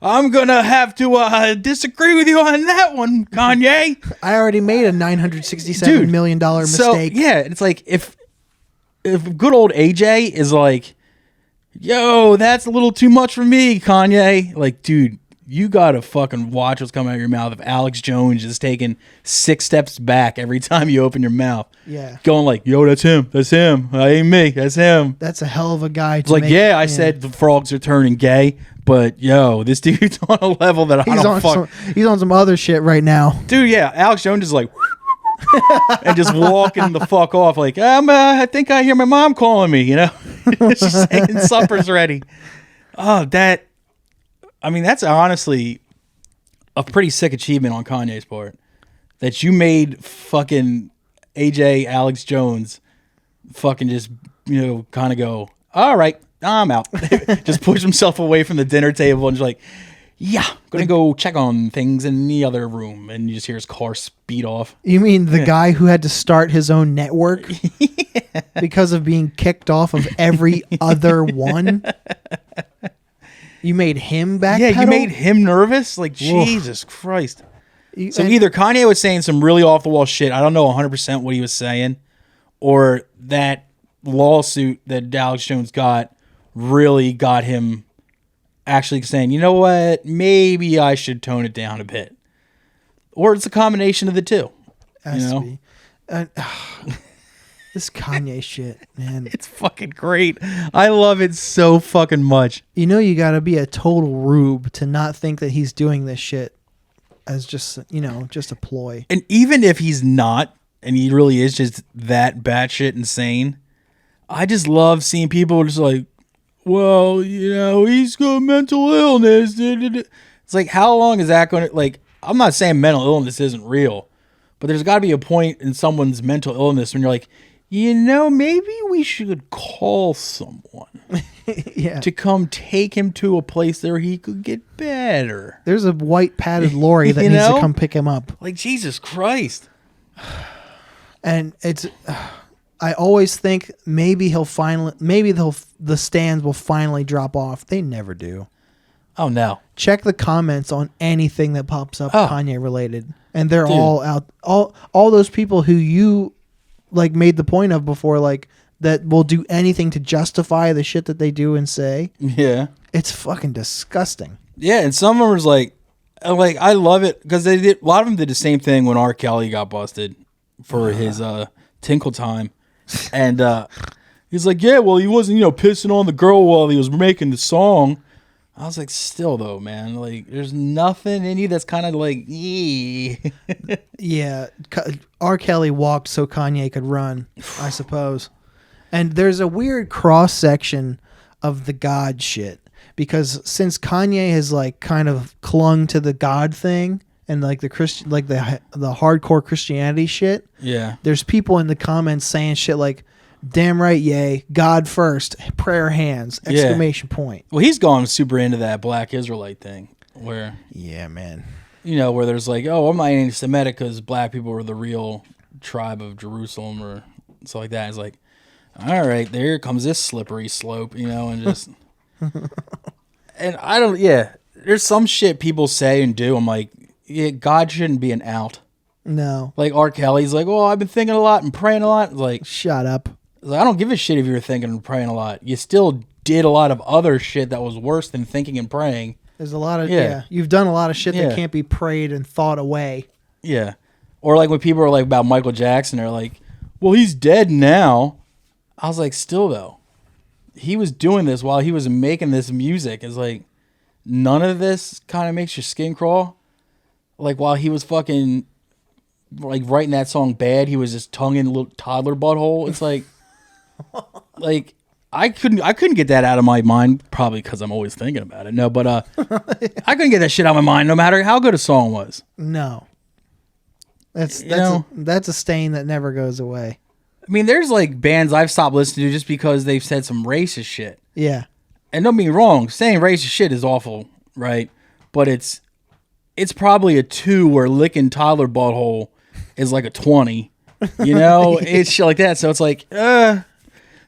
I'm gonna have to disagree with you on that one, Kanye. I already made a $967 million mistake. So, yeah, it's like if good old AJ is like, yo, that's a little too much for me, Kanye. Like, dude, you gotta fucking watch what's coming out of your mouth if Alex Jones is taking 6 steps back every time you open your mouth. Yeah. Going like, yo, that's him. That's him. That ain't me. That's him. That's a hell of a guy. It's like, I said the frogs are turning gay, but yo, this dude's on a level that I don't fuck. He's on some other shit right now. Dude, yeah. Alex Jones is like, and just walking the fuck off like, I think I hear my mom calling me, you know? She's saying supper's ready. Oh, that's honestly a pretty sick achievement on Kanye's part. That you made fucking AJ Alex Jones fucking just, kind of go, all right, I'm out. Just push himself away from the dinner table and just like, yeah, I'm going to go check on things in the other room. And you just hear his car speed off. You mean the guy who had to start his own network because of being kicked off of every other one? You made him backpedal? Yeah, you made him nervous? Like, Jesus Christ. So either Kanye was saying some really off-the-wall shit, I don't know 100% what he was saying, or that lawsuit that Alex Jones got really got him actually saying, you know what, maybe I should tone it down a bit. Or it's a combination of the two. Has to be. This Kanye shit, man. It's fucking great. I love it so fucking much. You gotta be a total rube to not think that he's doing this shit as just, just a ploy. And even if he's not, and he really is just that batshit insane, I just love seeing people just like, well, he's got mental illness. It's like, how long is that going to, like, I'm not saying mental illness isn't real, but there's got to be a point in someone's mental illness when you're like, maybe we should call someone to come take him to a place where he could get better. There's a white padded lorry that needs to come pick him up. Like, Jesus Christ. And I always think maybe the stands will finally drop off. They never do. Oh, no. Check the comments on anything that pops up Kanye related. And they're all out. All those people who you made the point of before, that will do anything to justify the shit that they do and say. Yeah. It's fucking disgusting. Yeah, and some of them was like I love it because a lot of them did the same thing when R. Kelly got busted for his Tinkle Time. And he's like, yeah, well, he wasn't, pissing on the girl while he was making the song. I was like, still though, man, like, there's nothing in you that's kind of like, yeah. R. Kelly walked so Kanye could run, I suppose. And there's a weird cross section of the God shit because since Kanye has kind of clung to the God thing and the Christian, the hardcore Christianity shit. Yeah. There's people in the comments saying shit like, damn right, yay, God first, prayer hands, exclamation point. Well, he's gone super into that Black Israelite thing where... Yeah, man. Where there's like, oh, I'm not anti-Semitic because black people were the real tribe of Jerusalem or and stuff like that. It's like, all right, there comes this slippery slope, and just, and I don't, there's some shit people say and do. I'm like, yeah, God shouldn't be an out. No. Like R. Kelly's like, oh, I've been thinking a lot and praying a lot. It's like, shut up. Like, I don't give a shit if you were thinking and praying a lot. You still did a lot of other shit that was worse than thinking and praying. There's a lot of, you've done a lot of shit that can't be prayed and thought away. Yeah. Or like when people are like about Michael Jackson, they're like, well, he's dead now. I was like, still though, he was doing this while he was making this music. It's like, none of this kind of makes your skin crawl. Like while he was fucking like writing that song Bad, he was just tonguing a little toddler butthole. It's like, like I couldn't get that out of my mind, probably because I'm always thinking about it. No, but I couldn't get that shit out of my mind no matter how good a song was. No. That's a stain that never goes away. I mean, there's like bands I've stopped listening to just because they've said some racist shit. Yeah. And don't get me wrong, saying racist shit is awful, right? But it's probably a 2 where licking toddler butthole is like a 20. It's shit like that. So it's like,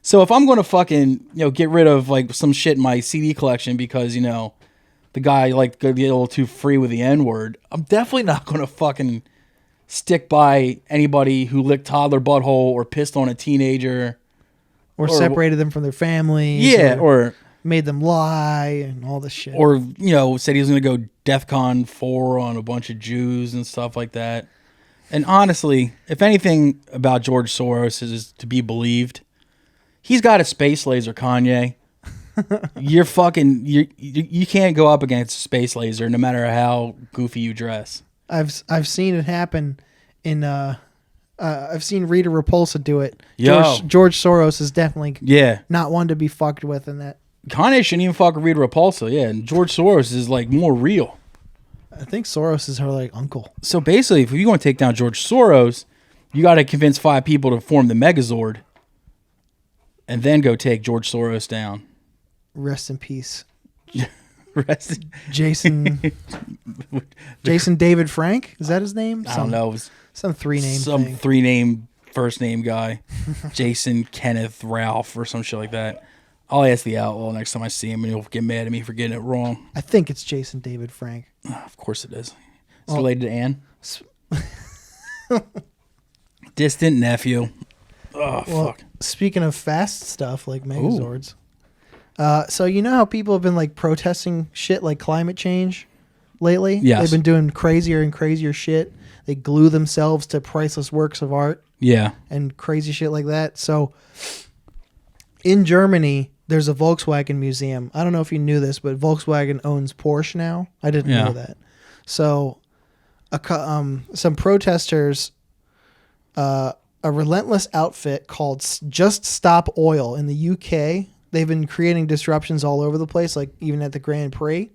So if I'm going to fucking, get rid of like some shit in my CD collection because, the guy like could get a little too free with the N-word, I'm definitely not going to fucking stick by anybody who licked toddler butthole or pissed on a teenager. Or separated them from their families. Yeah, or made them lie and all this shit. Or, said he was going to go DEFCON 4 on a bunch of Jews and stuff like that. And honestly, if anything about George Soros is to be believed, he's got a space laser, Kanye. You can't go up against a space laser no matter how goofy you dress. I've seen it happen in I've seen Rita Repulsa do it. George Soros is definitely not one to be fucked with in that. Kanye shouldn't even fuck Rita Repulsa, and George Soros is like more real. I think Soros is her like uncle. So basically, if you want to take down George Soros, you got to convince 5 people to form the Megazord, and then go take George Soros down. Rest in peace. Jason David Frank? Is that his name? I don't know. Some 3-name Some thing. 3-name first name guy. Jason Kenneth Ralph or some shit like that. I'll ask the Outlaw next time I see him, and he'll get mad at me for getting it wrong. I think it's Jason David Frank. Of course it is. It's related to Anne. Distant nephew. Oh, fuck. Speaking of fast stuff like Megazords. So you know how people have been like protesting shit like climate change lately? Yes. They've been doing crazier and crazier shit. They glue themselves to priceless works of art. Yeah. And crazy shit like that. So in Germany, there's a Volkswagen museum. I don't know if you knew this, but Volkswagen owns Porsche now. I didn't know that. So some protesters, a relentless outfit called Just Stop Oil in the UK, they've been creating disruptions all over the place, like even at the Grand Prix.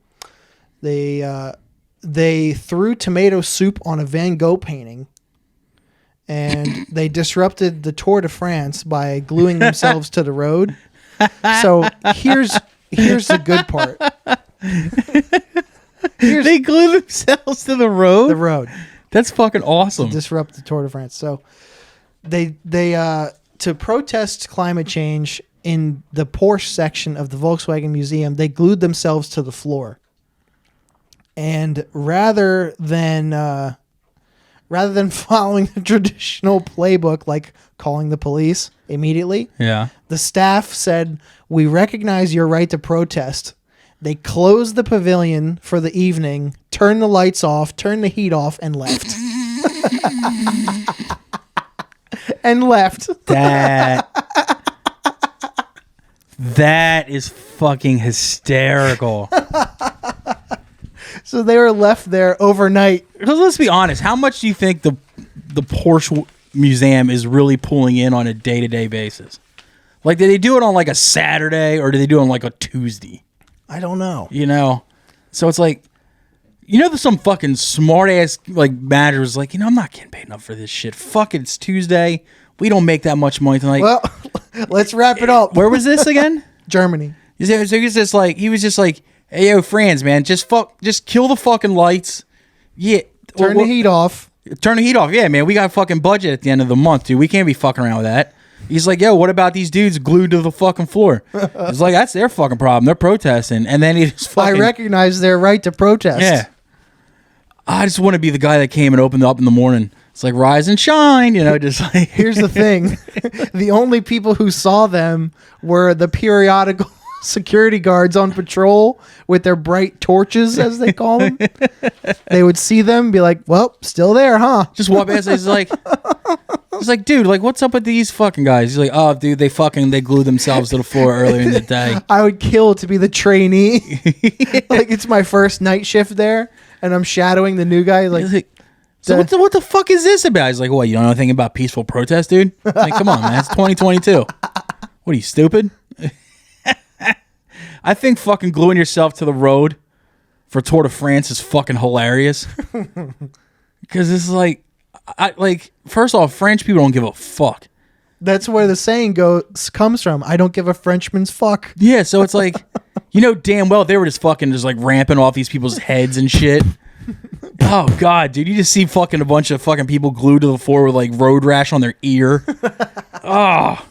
They threw tomato soup on a Van Gogh painting, and they disrupted the Tour de France by gluing themselves to the road. So here's the good part. They glue themselves to the road? The road. That's fucking awesome. To disrupt the Tour de France. So they to protest climate change in the Porsche section of the Volkswagen Museum, they glued themselves to the floor. And rather than following the traditional playbook, like calling the police immediately, the staff said, "We recognize your right to protest." They closed the pavilion for the evening, turned the lights off, turned the heat off, and left. That is fucking hysterical. So they were left there overnight. Because let's be honest, how much do you think the Porsche Museum is really pulling in on a day-to-day basis? Like, did they do it on like a Saturday, or did they do it on like a Tuesday? I don't know. So it's like, there's some fucking smart ass like managers like, I'm not getting paid enough for this shit. Fuck it, it's Tuesday. We don't make that much money tonight. Well, let's wrap it up. Where was this again? Germany. So he was just like, hey, yo, Franz, man, just kill the fucking lights. Yeah. Turn the heat off. Turn the heat off. Yeah, man, we got fucking budget at the end of the month, dude. We can't be fucking around with that. He's like, yo, what about these dudes glued to the fucking floor? He's like, that's their fucking problem. They're protesting. And then he just fucking... I recognize their right to protest. Yeah. I just want to be the guy that came and opened up in the morning. It's like, rise and shine, you know, just like... Here's the thing. The only people who saw them were the periodical security guards on patrol with their bright torches, as they call them. They would see them, be like, well, still there, huh? Just walk past. He's like, dude, like, what's up with these fucking guys? He's like, oh, dude, they glue themselves to the floor earlier in the day. I would kill to be the trainee. Like, it's my first night shift there, and I'm shadowing the new guy. Like, so what the fuck is this about? He's like, what, you don't know anything about peaceful protest, dude? Like, come on, man, it's 2022. What are you, stupid? I think fucking gluing yourself to the road for Tour de France is fucking hilarious. Because it's like, first off, French people don't give a fuck. That's where the saying comes from. I don't give a Frenchman's fuck. Yeah, so it's like, you know damn well they were just fucking just like ramping off these people's heads and shit. Oh god, dude, you just see fucking a bunch of fucking people glued to the floor with like road rash on their ear. Oh.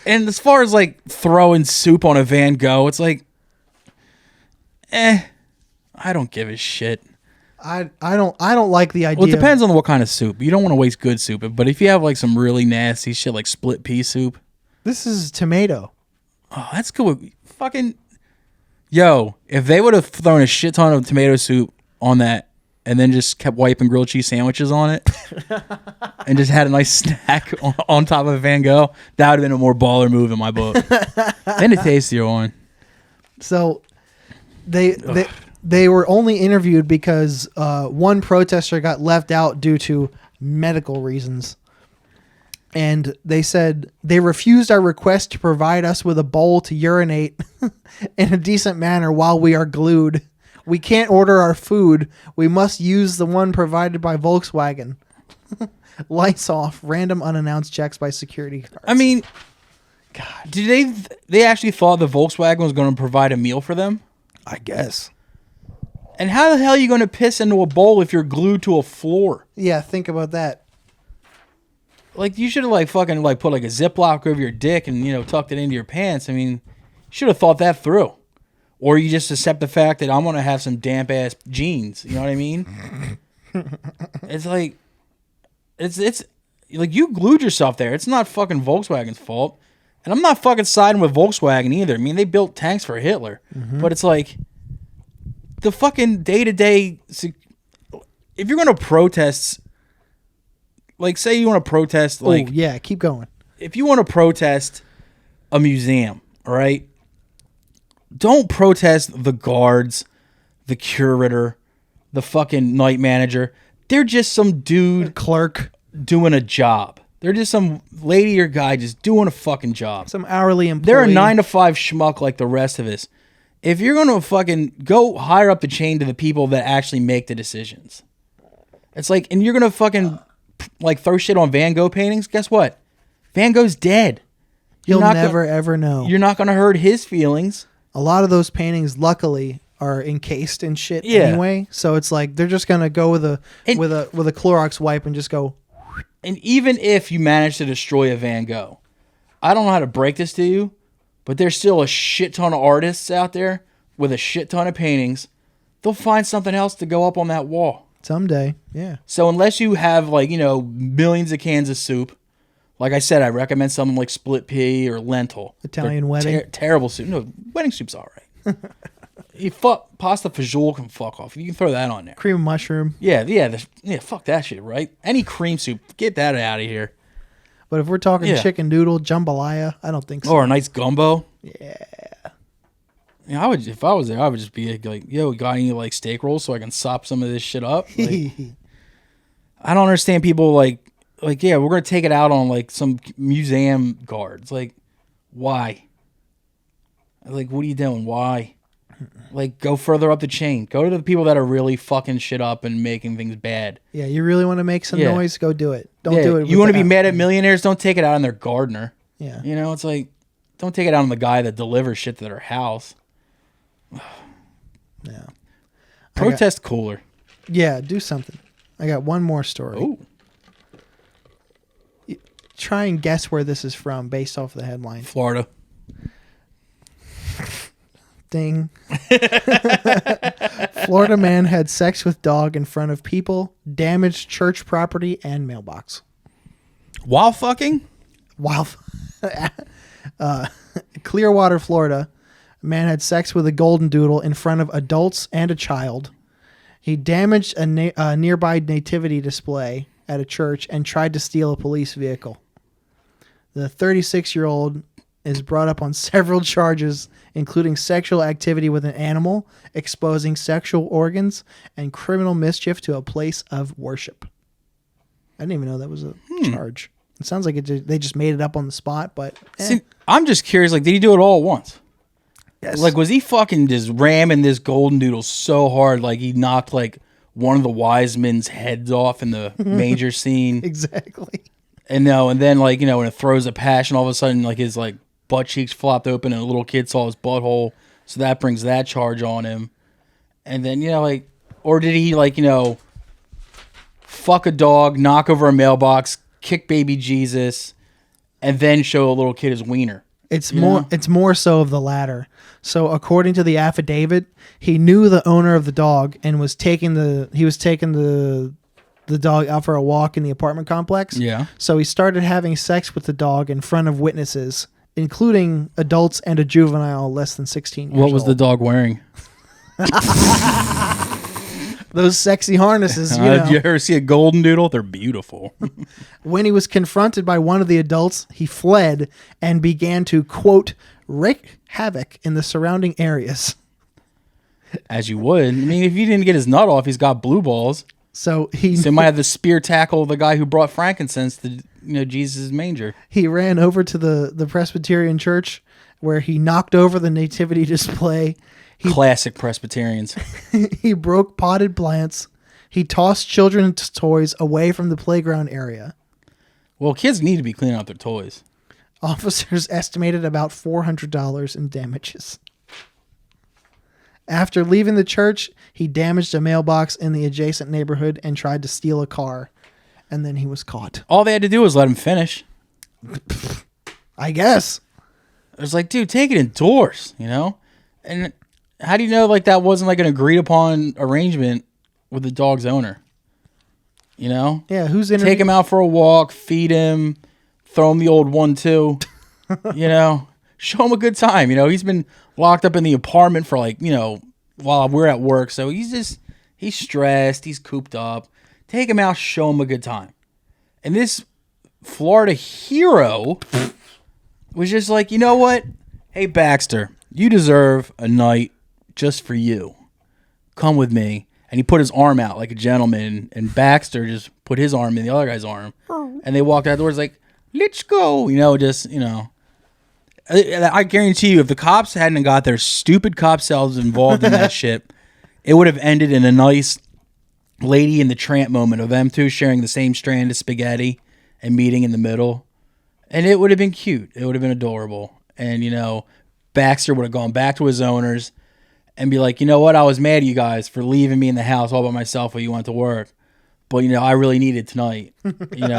And as far as like throwing soup on a Van Gogh, it's like, I don't give a shit. I don't like the idea. Well, it depends on what kind of soup. You don't want to waste good soup, but if you have like some really nasty shit like split pea soup, this is tomato. Oh, that's cool. Fucking yo, if they would have thrown a shit ton of tomato soup on that and then just kept wiping grilled cheese sandwiches on it and just had a nice snack on top of a Van Gogh, that would have been a more baller move in my book. And a tastier one. So they were only interviewed because one protester got left out due to medical reasons. And they said they refused our request to provide us with a bowl to urinate in a decent manner while we are glued. We can't order our food. We must use the one provided by Volkswagen. Lights off. Random unannounced checks by security guards. I mean, God, did they actually thought the Volkswagen was going to provide a meal for them? I guess. And how the hell are you going to piss into a bowl if you're glued to a floor? Yeah, think about that. Like, you should have, like, fucking, like, put, like, a Ziploc over your dick and, you know, tucked it into your pants. I mean, you should have thought that through. Or you just accept the fact that I'm going to have some damp-ass jeans. You know what I mean? It's like, it's like, you glued yourself there. It's not fucking Volkswagen's fault. And I'm not fucking siding with Volkswagen either. I mean, they built tanks for Hitler. Mm-hmm. But it's like, the fucking day-to-day, if you're going to protest, like, say you want to protest, like... Oh, yeah, keep going. If you want to protest a museum, all right, don't protest the guards, the curator, the fucking night manager. They're just some dude... Clerk. Doing a job. They're just some lady or guy just doing a fucking job. Some hourly employee. They're a 9-to-5 schmuck like the rest of us. If you're going to fucking go higher up the chain to the people that actually make the decisions. It's like, and you're going to fucking... like throw shit on Van Gogh paintings, guess what? Van Gogh's dead. You'll never ever know. You're not going to hurt his feelings. A lot of those paintings, luckily, are encased in shit anyway. So it's like they're just going to go with a Clorox wipe and just go. And even if you manage to destroy a Van Gogh, I don't know how to break this to you, but there's still a shit ton of artists out there with a shit ton of paintings. They'll find something else to go up on that wall. Someday, yeah. So unless you have, like, you know, millions of cans of soup, like I said, I recommend something like split pea or lentil. Italian wedding. Terrible soup. No, wedding soup's all right. Pasta fagioli can fuck off. You can throw that on there. Cream of mushroom. Yeah, fuck that shit, right? Any cream soup, get that out of here. But if we're talking chicken noodle, jambalaya, I don't think so. Or a nice gumbo. Yeah. Yeah, I would, if I was there, I would just be like, yo, got any like steak rolls so I can sop some of this shit up? Like, I don't understand people like, yeah, we're going to take it out on like some museum guards. Like, why? Like, what are you doing? Why? Like, go further up the chain. Go to the people that are really fucking shit up and making things bad. Yeah, you really want to make some noise? Go do it. Don't do it. You want to be mad at millionaires? Don't take it out on their gardener. Yeah. You know, it's like, don't take it out on the guy that delivers shit to their house. Yeah. Protest cooler. Yeah, do something. I got one more story. Oh. try and guess where this is from based off the headline. Florida. Ding. Florida man had sex with dog in front of people, damaged church property and mailbox. While fucking? While Clearwater, Florida, a man had sex with a golden doodle in front of adults and a child. He damaged a nearby nativity display at a church and tried to steal a police vehicle. The 36-year-old is brought up on several charges, including sexual activity with an animal, exposing sexual organs, and criminal mischief to a place of worship. I didn't even know that was a charge. It sounds like they just made it up on the spot, but... See, I'm just curious, like, did he do it all at once? Yes. Like, was he fucking just ramming this golden doodle so hard, like he knocked, like, one of the wise men's heads off in the major scene? Exactly. And then, like, when it throws a passion, all of a sudden, like, his, like, butt cheeks flopped open and a little kid saw his butthole, so that brings that charge on him. And then, like, or did he, like, fuck a dog, knock over a mailbox, kick baby Jesus, and then show a little kid his wiener? It's more so of the latter. So according to the affidavit, he knew the owner of the dog and was taking the dog out for a walk in the apartment complex. Yeah. So he started having sex with the dog in front of witnesses, including adults and a juvenile less than 16 years old. What was the dog wearing? Those sexy harnesses, you know. Did you ever see a golden doodle? They're beautiful. When he was confronted by one of the adults, he fled and began to, quote, wreak havoc in the surrounding areas. As you would. I mean, if he didn't get his nut off, he's got blue balls. So he might have the spear tackle the guy who brought frankincense to Jesus' manger. He ran over to the Presbyterian church where he knocked over the nativity display. Classic Presbyterians. He broke potted plants. He tossed children's toys away from the playground area. Well, kids need to be cleaning out their toys. Officers estimated about $400 in damages. After leaving the church, he damaged a mailbox in the adjacent neighborhood and tried to steal a car. And then he was caught. All they had to do was let him finish. I guess. It was like, dude, take it indoors, And how do you know, like, that wasn't, like, an agreed-upon arrangement with the dog's owner? Yeah, who's in? Take him out for a walk, feed him, throw him the old 1-2, show him a good time. He's been locked up in the apartment for, like, while we're at work. So he's stressed. He's cooped up. Take him out, show him a good time. And this Florida hero was just like, you know what? Hey, Baxter, you deserve a night just for you. Come with me. And he put his arm out like a gentleman, and Baxter just put his arm in the other guy's arm. And they walked outdoors like, let's go. I guarantee you, if the cops hadn't got their stupid cop selves involved in that shit, it would have ended in a nice Lady and the Tramp moment of them two sharing the same strand of spaghetti and meeting in the middle. And it would have been cute. It would have been adorable. And, Baxter would have gone back to his owners and be like, you know what? I was mad at you guys for leaving me in the house all by myself while you went to work. But, I really need it tonight, and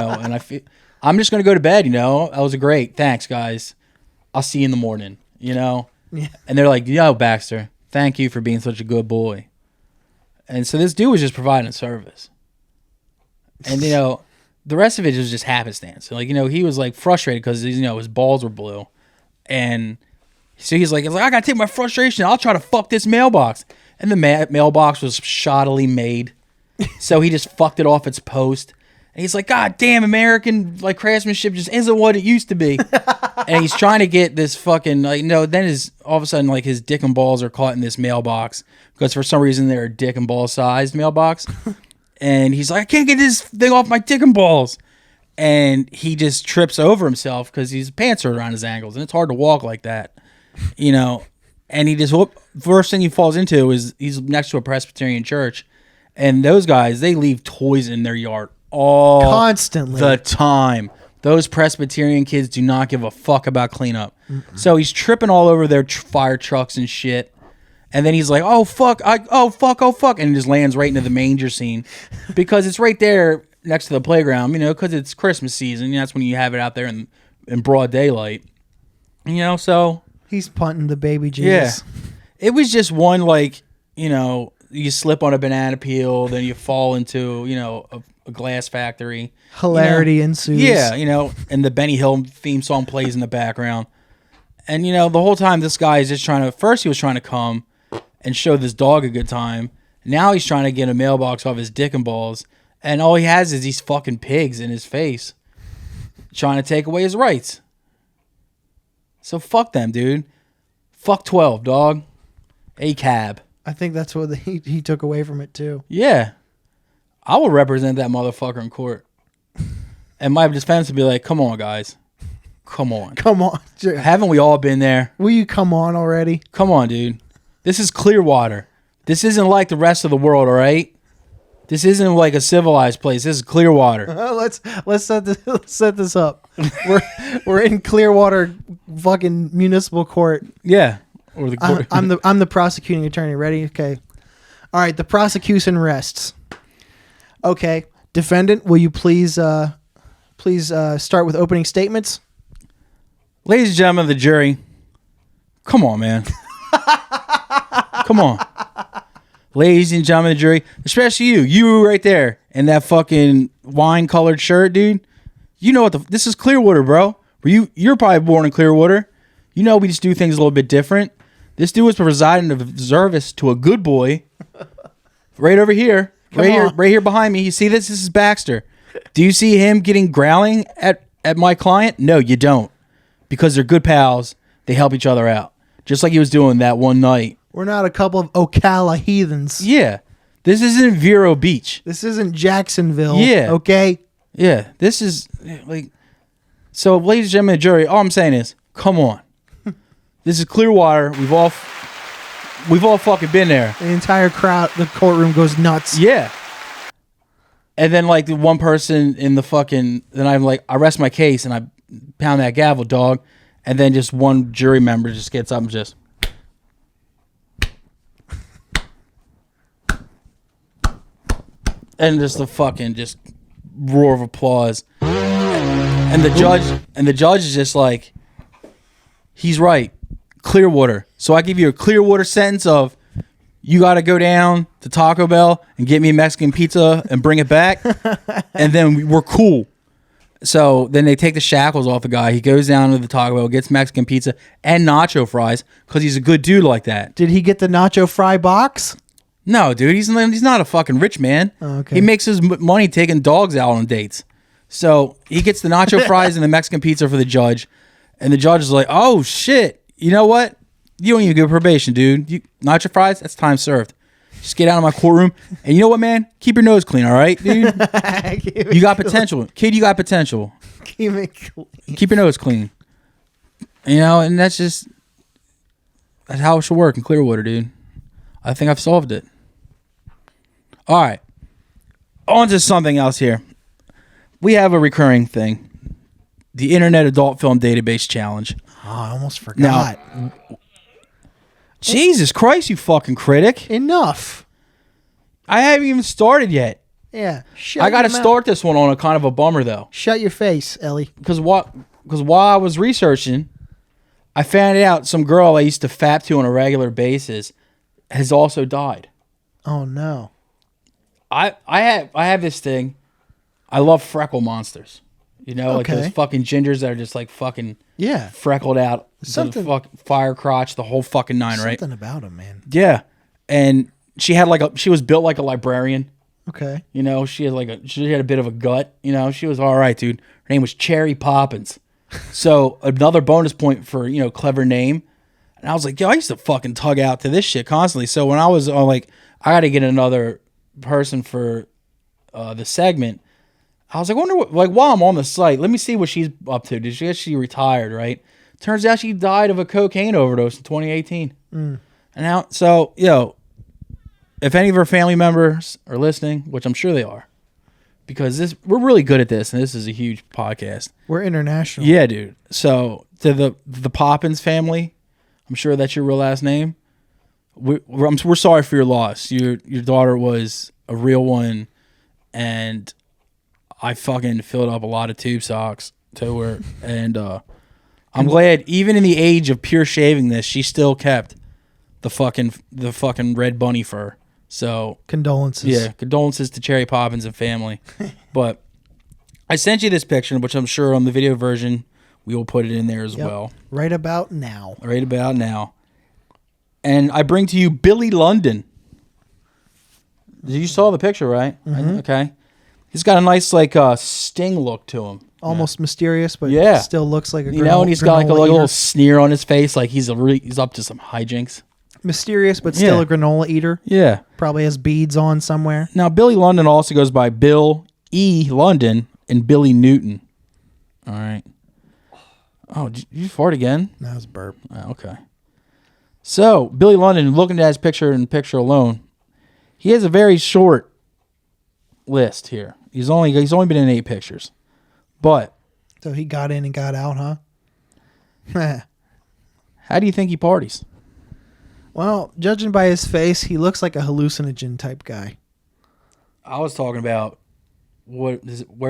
I'm just going to go to bed, That was great. Thanks, guys. I'll see you in the morning, Yeah. And they're like, yo, Baxter, thank you for being such a good boy. And so this dude was just providing a service. And, the rest of it was just happenstance. So, he was, like, frustrated because, his balls were blue. And so he's like, I got to take my frustration. I'll try to fuck this mailbox. And the mailbox was shoddily made. So he just fucked it off its post. And he's like, God damn, American craftsmanship just isn't what it used to be. And he's trying to get this fucking then all of a sudden his dick and balls are caught in this mailbox because for some reason they're a dick and ball sized mailbox. And he's like, I can't get this thing off my dick and balls. And he just trips over himself because his pants are around his ankles and it's hard to walk like that, And he just first thing he falls into is he's next to a Presbyterian church. And those guys, they leave toys in their yard all constantly the time. Those Presbyterian kids do not give a fuck about cleanup. So he's tripping all over their fire trucks and shit. And then he's like, oh, fuck. And he just lands right into the manger scene because it's right there next to the playground, because it's Christmas season. That's when you have it out there in broad daylight. So he's punting the baby Jesus. Yeah, it was just one you slip on a banana peel, then you fall into a glass factory. Hilarity ensues. Yeah, and the Benny Hill theme song plays in the background, and the whole time this guy is just first he was trying to come and show this dog a good time. Now he's trying to get a mailbox off his dick and balls, and all he has is these fucking pigs in his face trying to take away his rights. So fuck them, dude. Fuck 12, dog. A cab. I think that's what he took away from it, too. Yeah. I will represent that motherfucker in court. And my defense would be like, come on, guys. Come on. Come on. Haven't we all been there? Will you come on already? Come on, dude. This is Clearwater. This isn't like the rest of the world, all right? This isn't like a civilized place. This is Clearwater. Let's set this up. We're in Clearwater, fucking municipal court. Yeah. Or the court. I'm the prosecuting attorney. Ready? Okay. All right. The prosecution rests. Okay. Defendant, will you please start with opening statements? Ladies and gentlemen of the jury, come on, man. Come on. Ladies and gentlemen of the jury, especially you right there in that fucking wine-colored shirt, dude. You know what this is Clearwater, bro. You're probably born in Clearwater. We just do things a little bit different. This dude was presiding of service to a good boy right over here. Right here behind me. You see this? This is Baxter. Do you see him getting growling at my client? No, you don't. Because they're good pals. They help each other out. Just like he was doing that one night. We're not a couple of Ocala heathens. Yeah. This isn't Vero Beach. This isn't Jacksonville. Yeah. Okay? Yeah. This is So, ladies and gentlemen of the jury, all I'm saying is, come on. This is Clearwater. We've all fucking been there. The entire crowd, the courtroom goes nuts. Yeah. And then the one person in the fucking, then I'm like, I rest my case and I pound that gavel, dog. And then just one jury member just gets up and just. And just the fucking just roar of applause. And the judge is just like, he's right. Clearwater. So I give you a Clearwater sentence of, you got to go down to Taco Bell and get me a Mexican pizza and bring it back. And then we're cool. So then they take the shackles off the guy. He goes down to the Taco Bell, gets Mexican pizza and nacho fries because he's a good dude like that. Did he get the nacho fry box? No, dude. He's not a fucking rich man. Oh, okay. He makes his money taking dogs out on dates. So he gets the nacho fries and the Mexican pizza for the judge. And the judge is like, oh, shit. You know what? You don't even get probation, dude. Nacho fries, that's time served. Just get out of my courtroom. And you know what, man? Keep your nose clean, all right, dude? You got potential. Kid, you got potential. Keep it clean. Keep your nose clean. And that's how it should work in Clearwater, dude. I think I've solved it. All right. On to something else here. We have a recurring thing. The Internet Adult Film Database Challenge. Oh, I almost forgot. Now, Jesus Christ, you fucking critic. Enough. I haven't even started yet. Yeah. I got to start this one on a kind of a bummer, though. Shut your face, Ellie. Because while I was researching, I found out some girl I used to fap to on a regular basis has also died. Oh, no. I have this thing. I love freckle monsters. Like those fucking gingers that are just like fucking freckled out. Something. Fucking fire crotch, the whole fucking nine, right? Something about him, man. Yeah. And she had she was built like a librarian. Okay. She had a bit of a gut. She was all right, dude. Her name was Cherry Poppins. So another bonus point for, clever name. And I was like, yo, I used to fucking tug out to this shit constantly. So when I was I got to get another person for the segment, I was like, I wonder what, while I'm on the site, let me see what she's up to. She retired, right? Turns out she died of a cocaine overdose in 2018. And now, so, if any of her family members are listening, which I'm sure they are, because we're really good at this, and this is a huge podcast. We're international. Yeah, dude. So to the Poppins family, I'm sure that's your real last name. We're sorry for your loss. Your daughter was a real one, and I fucking filled up a lot of tube socks to her, and I'm glad even in the age of pure shaving this, she still kept the fucking red bunny fur. So condolences. Yeah, condolences to Cherry Poppins and family. But I sent you this picture, which I'm sure on the video version we will put it in there as well. Right about now. Right about now. And I bring to you Billy London. You saw the picture, right? Mm-hmm. Okay. He's got a nice sting look to him. Almost mysterious, but still looks like a and he's got like a little sneer on his face, like he's up to some hijinks. Mysterious, but still a granola eater. Yeah. Probably has beads on somewhere. Now, Billy London also goes by Bill E. London and Billy Newton. All right. Oh, did you fart again? That was a burp. Oh, okay. So, Billy London, looking at his picture and picture alone, he has a very short list here. He's only been in 8 pictures. But so he got in and got out, huh? How do you think he parties? Well, judging by his face, he looks like a hallucinogen type guy. I was talking about where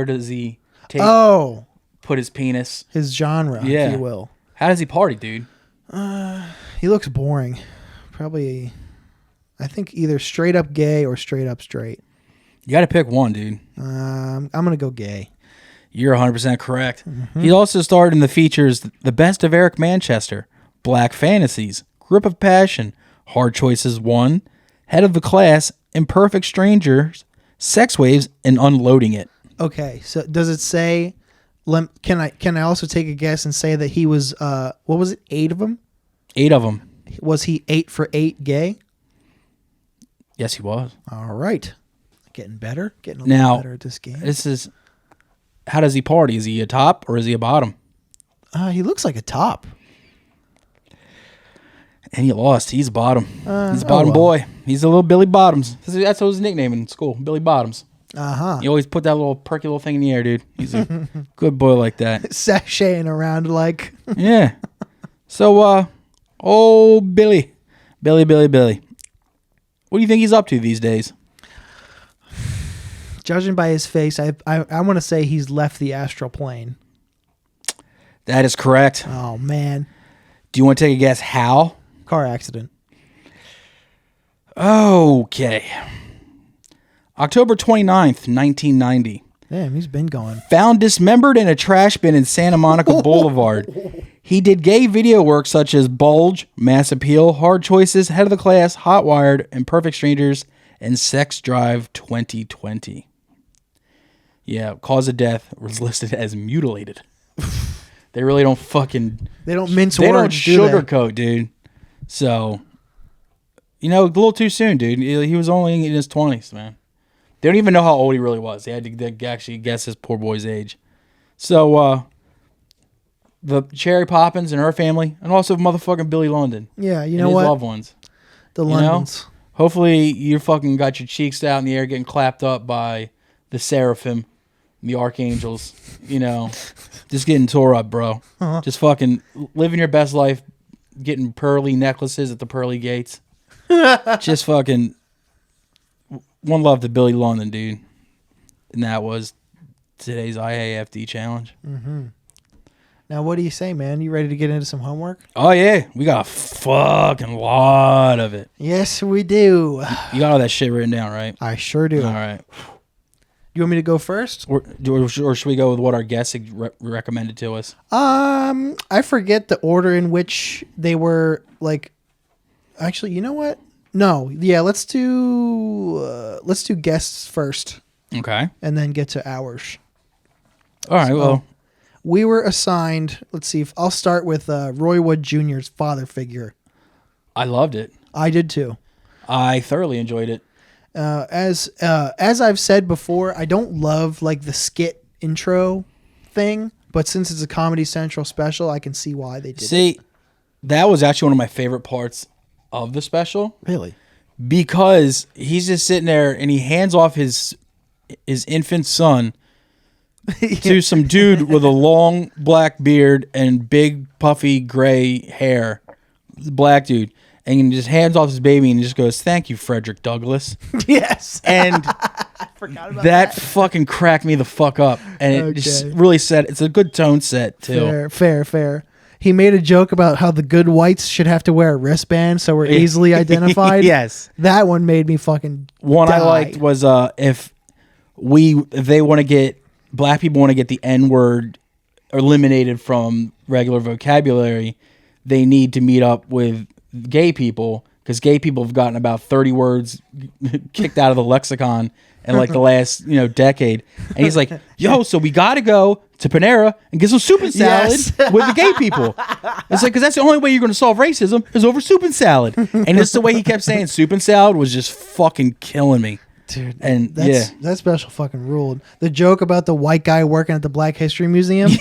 does he put his penis? His genre, if you will. How does he party, dude? He looks boring. Probably, I think either straight up gay or straight up straight. You got to pick one, dude. I'm going to go gay. You're 100% correct. Mm-hmm. He also starred in the features The Best of Eric Manchester, Black Fantasies, Grip of Passion, Hard Choices 1, Head of the Class, Imperfect Strangers, Sex Waves, and Unloading It. Okay, so does it say? Can I also take a guess and say that he was what was it? 8 of them. 8 of them. Was he 8 for 8 gay? Yes, he was. All right, getting better. Getting a little better at this game. This is. How does he party? Is he a top or is he a bottom? He looks like a top. And he lost. He's bottom. He's a bottom boy. He's a little Billy Bottoms. That's what his nickname in school, Billy Bottoms. Uh-huh. He always put that little perky little thing in the air, dude. He's a good boy like that. Sashaying around like. Yeah. So, Billy. Billy. What do you think he's up to these days? Judging by his face, I want to say he's left the astral plane. That is correct. Oh, man. Do you want to take a guess how? Car accident. Okay. October 29th, 1990. Damn, he's been gone. Found dismembered in a trash bin in Santa Monica Boulevard. He did gay video work such as Bulge, Mass Appeal, Hard Choices, Head of the Class, Hot Wired, Imperfect Strangers, and Sex Drive 2020. Yeah, cause of death was listed as mutilated. They really don't fucking... They don't mince words, words, They don't sugarcoat, dude. So, a little too soon, dude. He was only in his 20s, man. They don't even know how old he really was. They had to actually guess his poor boy's age. So, the Cherry Poppins and her family, and also motherfucking Billy London. Yeah, you and know his what? loved ones. The Londons. Hopefully, you fucking got your cheeks out in the air getting clapped up by the seraphim, the archangels, just getting tore up, bro. Uh-huh. Just fucking living your best life, getting pearly necklaces at the pearly gates. Just fucking one love to Billy London, dude. And that was today's IAFD challenge. Mm-hmm. Now, what do you say, man? You ready to get into some homework? Oh, yeah. We got a fucking lot of it. Yes, we do. You got all that shit written down, right? I sure do. All right. You want me to go first? Or should we go with what our guests recommended to us? I forget the order in which they were, like... Actually, you know what? No. Yeah, let's do guests first. Okay. And then get to ours. All right, well... We were assigned, let's see, I'll start with Roy Wood Jr.'s father figure. I loved it. I did too. I thoroughly enjoyed it. As I've said before, I don't love like the skit intro thing, but since it's a Comedy Central special, I can see why they did it. See, that was actually one of my favorite parts of the special. Really? Because he's just sitting there and he hands off his infant son to some dude with a long black beard and big puffy gray hair, black dude, and he just hands off his baby and just goes, "Thank you, Frederick Douglass." Yes. And I forgot about That fucking cracked me the fuck up, and it just really set. It's a good tone set too. Fair. He made a joke about how the good whites should have to wear a wristband so we're easily identified. Yes, that one made me fucking. One die. I liked was if they want to get black people want to get the N-word eliminated from regular vocabulary, they need to meet up with gay people because gay people have gotten about 30 words kicked out of the lexicon in like the last decade. And he's like, yo, so we got to go to Panera and get some soup and salad with the gay people. It's like, because that's the only way you're going to solve racism is over soup and salad. And it's the way he kept saying soup and salad was just fucking killing me. Dude, and that special fucking ruled. The joke about the white guy working at the Black History Museum.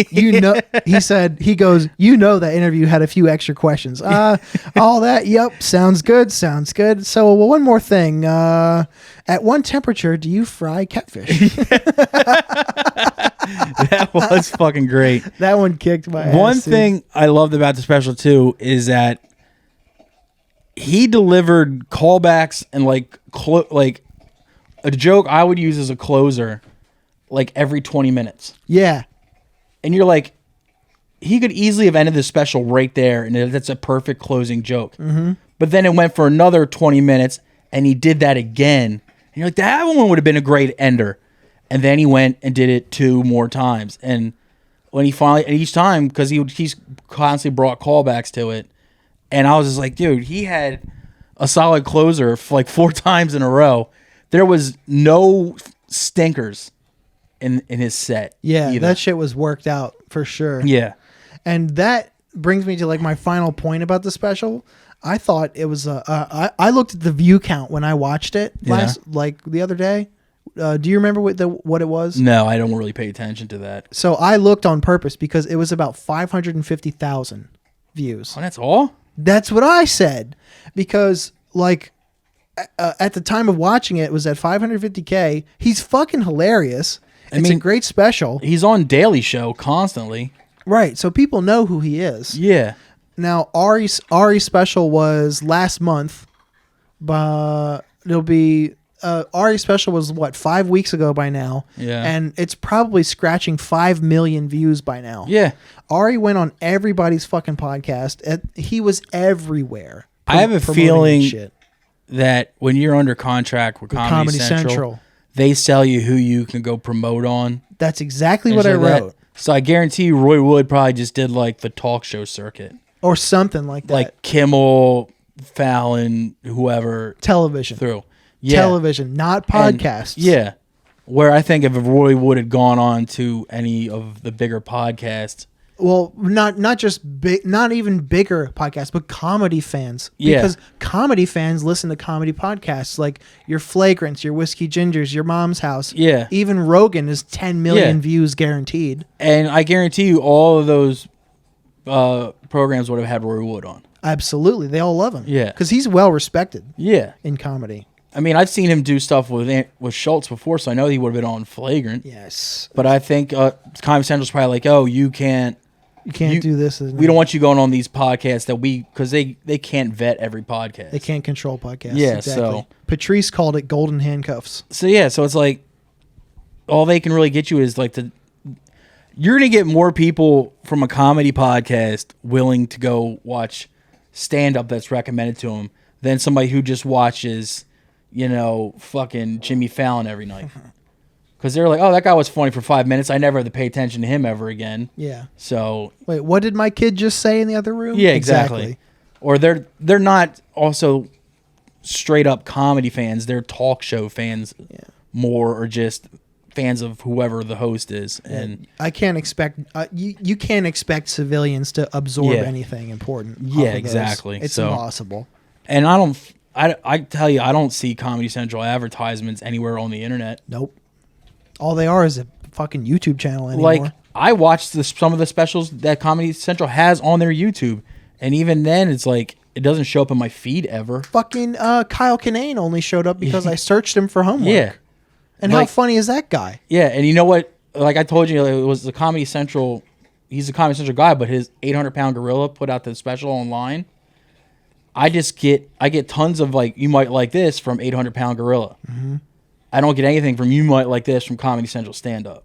He goes, that interview had a few extra questions. All that, yep, sounds good. So one more thing. At what temperature do you fry catfish? That was fucking great. That one kicked my ass. One thing I loved about the special too is that he delivered callbacks and like a joke I would use as a closer like every 20 minutes. Yeah. And you're like, he could easily have ended the special right there, and that's a perfect closing joke. Mm-hmm. But then it went for another 20 minutes, and he did that again. And you're like, that one would have been a great ender. And then he went and did it 2 more times. And when he finally, and each time, because he's constantly brought callbacks to it, and I was just like, dude, he had a solid closer for like 4 times in a row. There was no stinkers in his set. Yeah, either. that shit was worked out for sure. Yeah. And that brings me to like my final point about the special. I thought it was I looked at the view count when I watched it the other day. Do you remember what it was? No, I don't really pay attention to that. So I looked on purpose because it was about 550,000 views. Oh, that's all? That's what I said. Because like at the time of watching it was at 550K. He's fucking hilarious. It's a great special. He's on Daily Show constantly. Right. So people know who he is. Yeah. Now, Ari's special was last month. But it'll be... Ari's special was, 5 weeks ago by now? Yeah. And it's probably scratching 5 million views by now. Yeah. Ari went on everybody's fucking podcast. He was everywhere. I have a feeling that when you're under contract with Comedy Central, they sell you who you can go promote on. That's exactly what I wrote. So I guarantee you Roy Wood probably just did like the talk show circuit. Or something like that. Like Kimmel, Fallon, whoever. Television. Through. Yeah. Television, not podcasts. Yeah. Where I think if Roy Wood had gone on to any of the bigger podcasts. Well, not just big, not even bigger podcasts, but comedy fans. Yeah. Because comedy fans listen to comedy podcasts like your Flagrants, your Whiskey Gingers, your Mom's House. Yeah. Even Rogan is 10 million views guaranteed. And I guarantee you all of those programs would have had Roy Wood on. Absolutely. They all love him. Yeah. Because he's well respected. Yeah. In comedy. I mean, I've seen him do stuff with Schultz before, so I know he would have been on Flagrant. Yes. But I think Comedy Central's probably like, oh, you can't do this. We don't want you going on these podcasts because they can't vet every podcast. They can't control podcasts. Yeah, exactly. so Patrice called it golden handcuffs. So yeah, so it's like all they can really get you is like you're gonna get more people from a comedy podcast willing to go watch stand up that's recommended to them than somebody who just watches, fucking Jimmy Fallon every night. Because they're like, oh, that guy was funny for 5 minutes. I never had to pay attention to him ever again. Yeah. So wait, what did my kid just say in the other room? Yeah, exactly. Or they're not also straight up comedy fans. They're talk show fans more, or just fans of whoever the host is. And I can't expect you can't expect civilians to absorb anything important. Yeah, exactly. It's impossible. And I tell you, I don't see Comedy Central advertisements anywhere on the internet. Nope. All they are is a fucking YouTube channel anymore. Like, I watched some of the specials that Comedy Central has on their YouTube, and even then, it's like, it doesn't show up in my feed ever. Fucking Kyle Kinane only showed up because I searched him for homework. Yeah. And how funny is that guy? Yeah, and you know what? Like I told you, it was the Comedy Central, he's a Comedy Central guy, but his 800-pound gorilla put out the special online. I get tons of, like, you might like this from 800-pound gorilla. Mm-hmm. I don't get anything from You Might Like This from Comedy Central stand-up.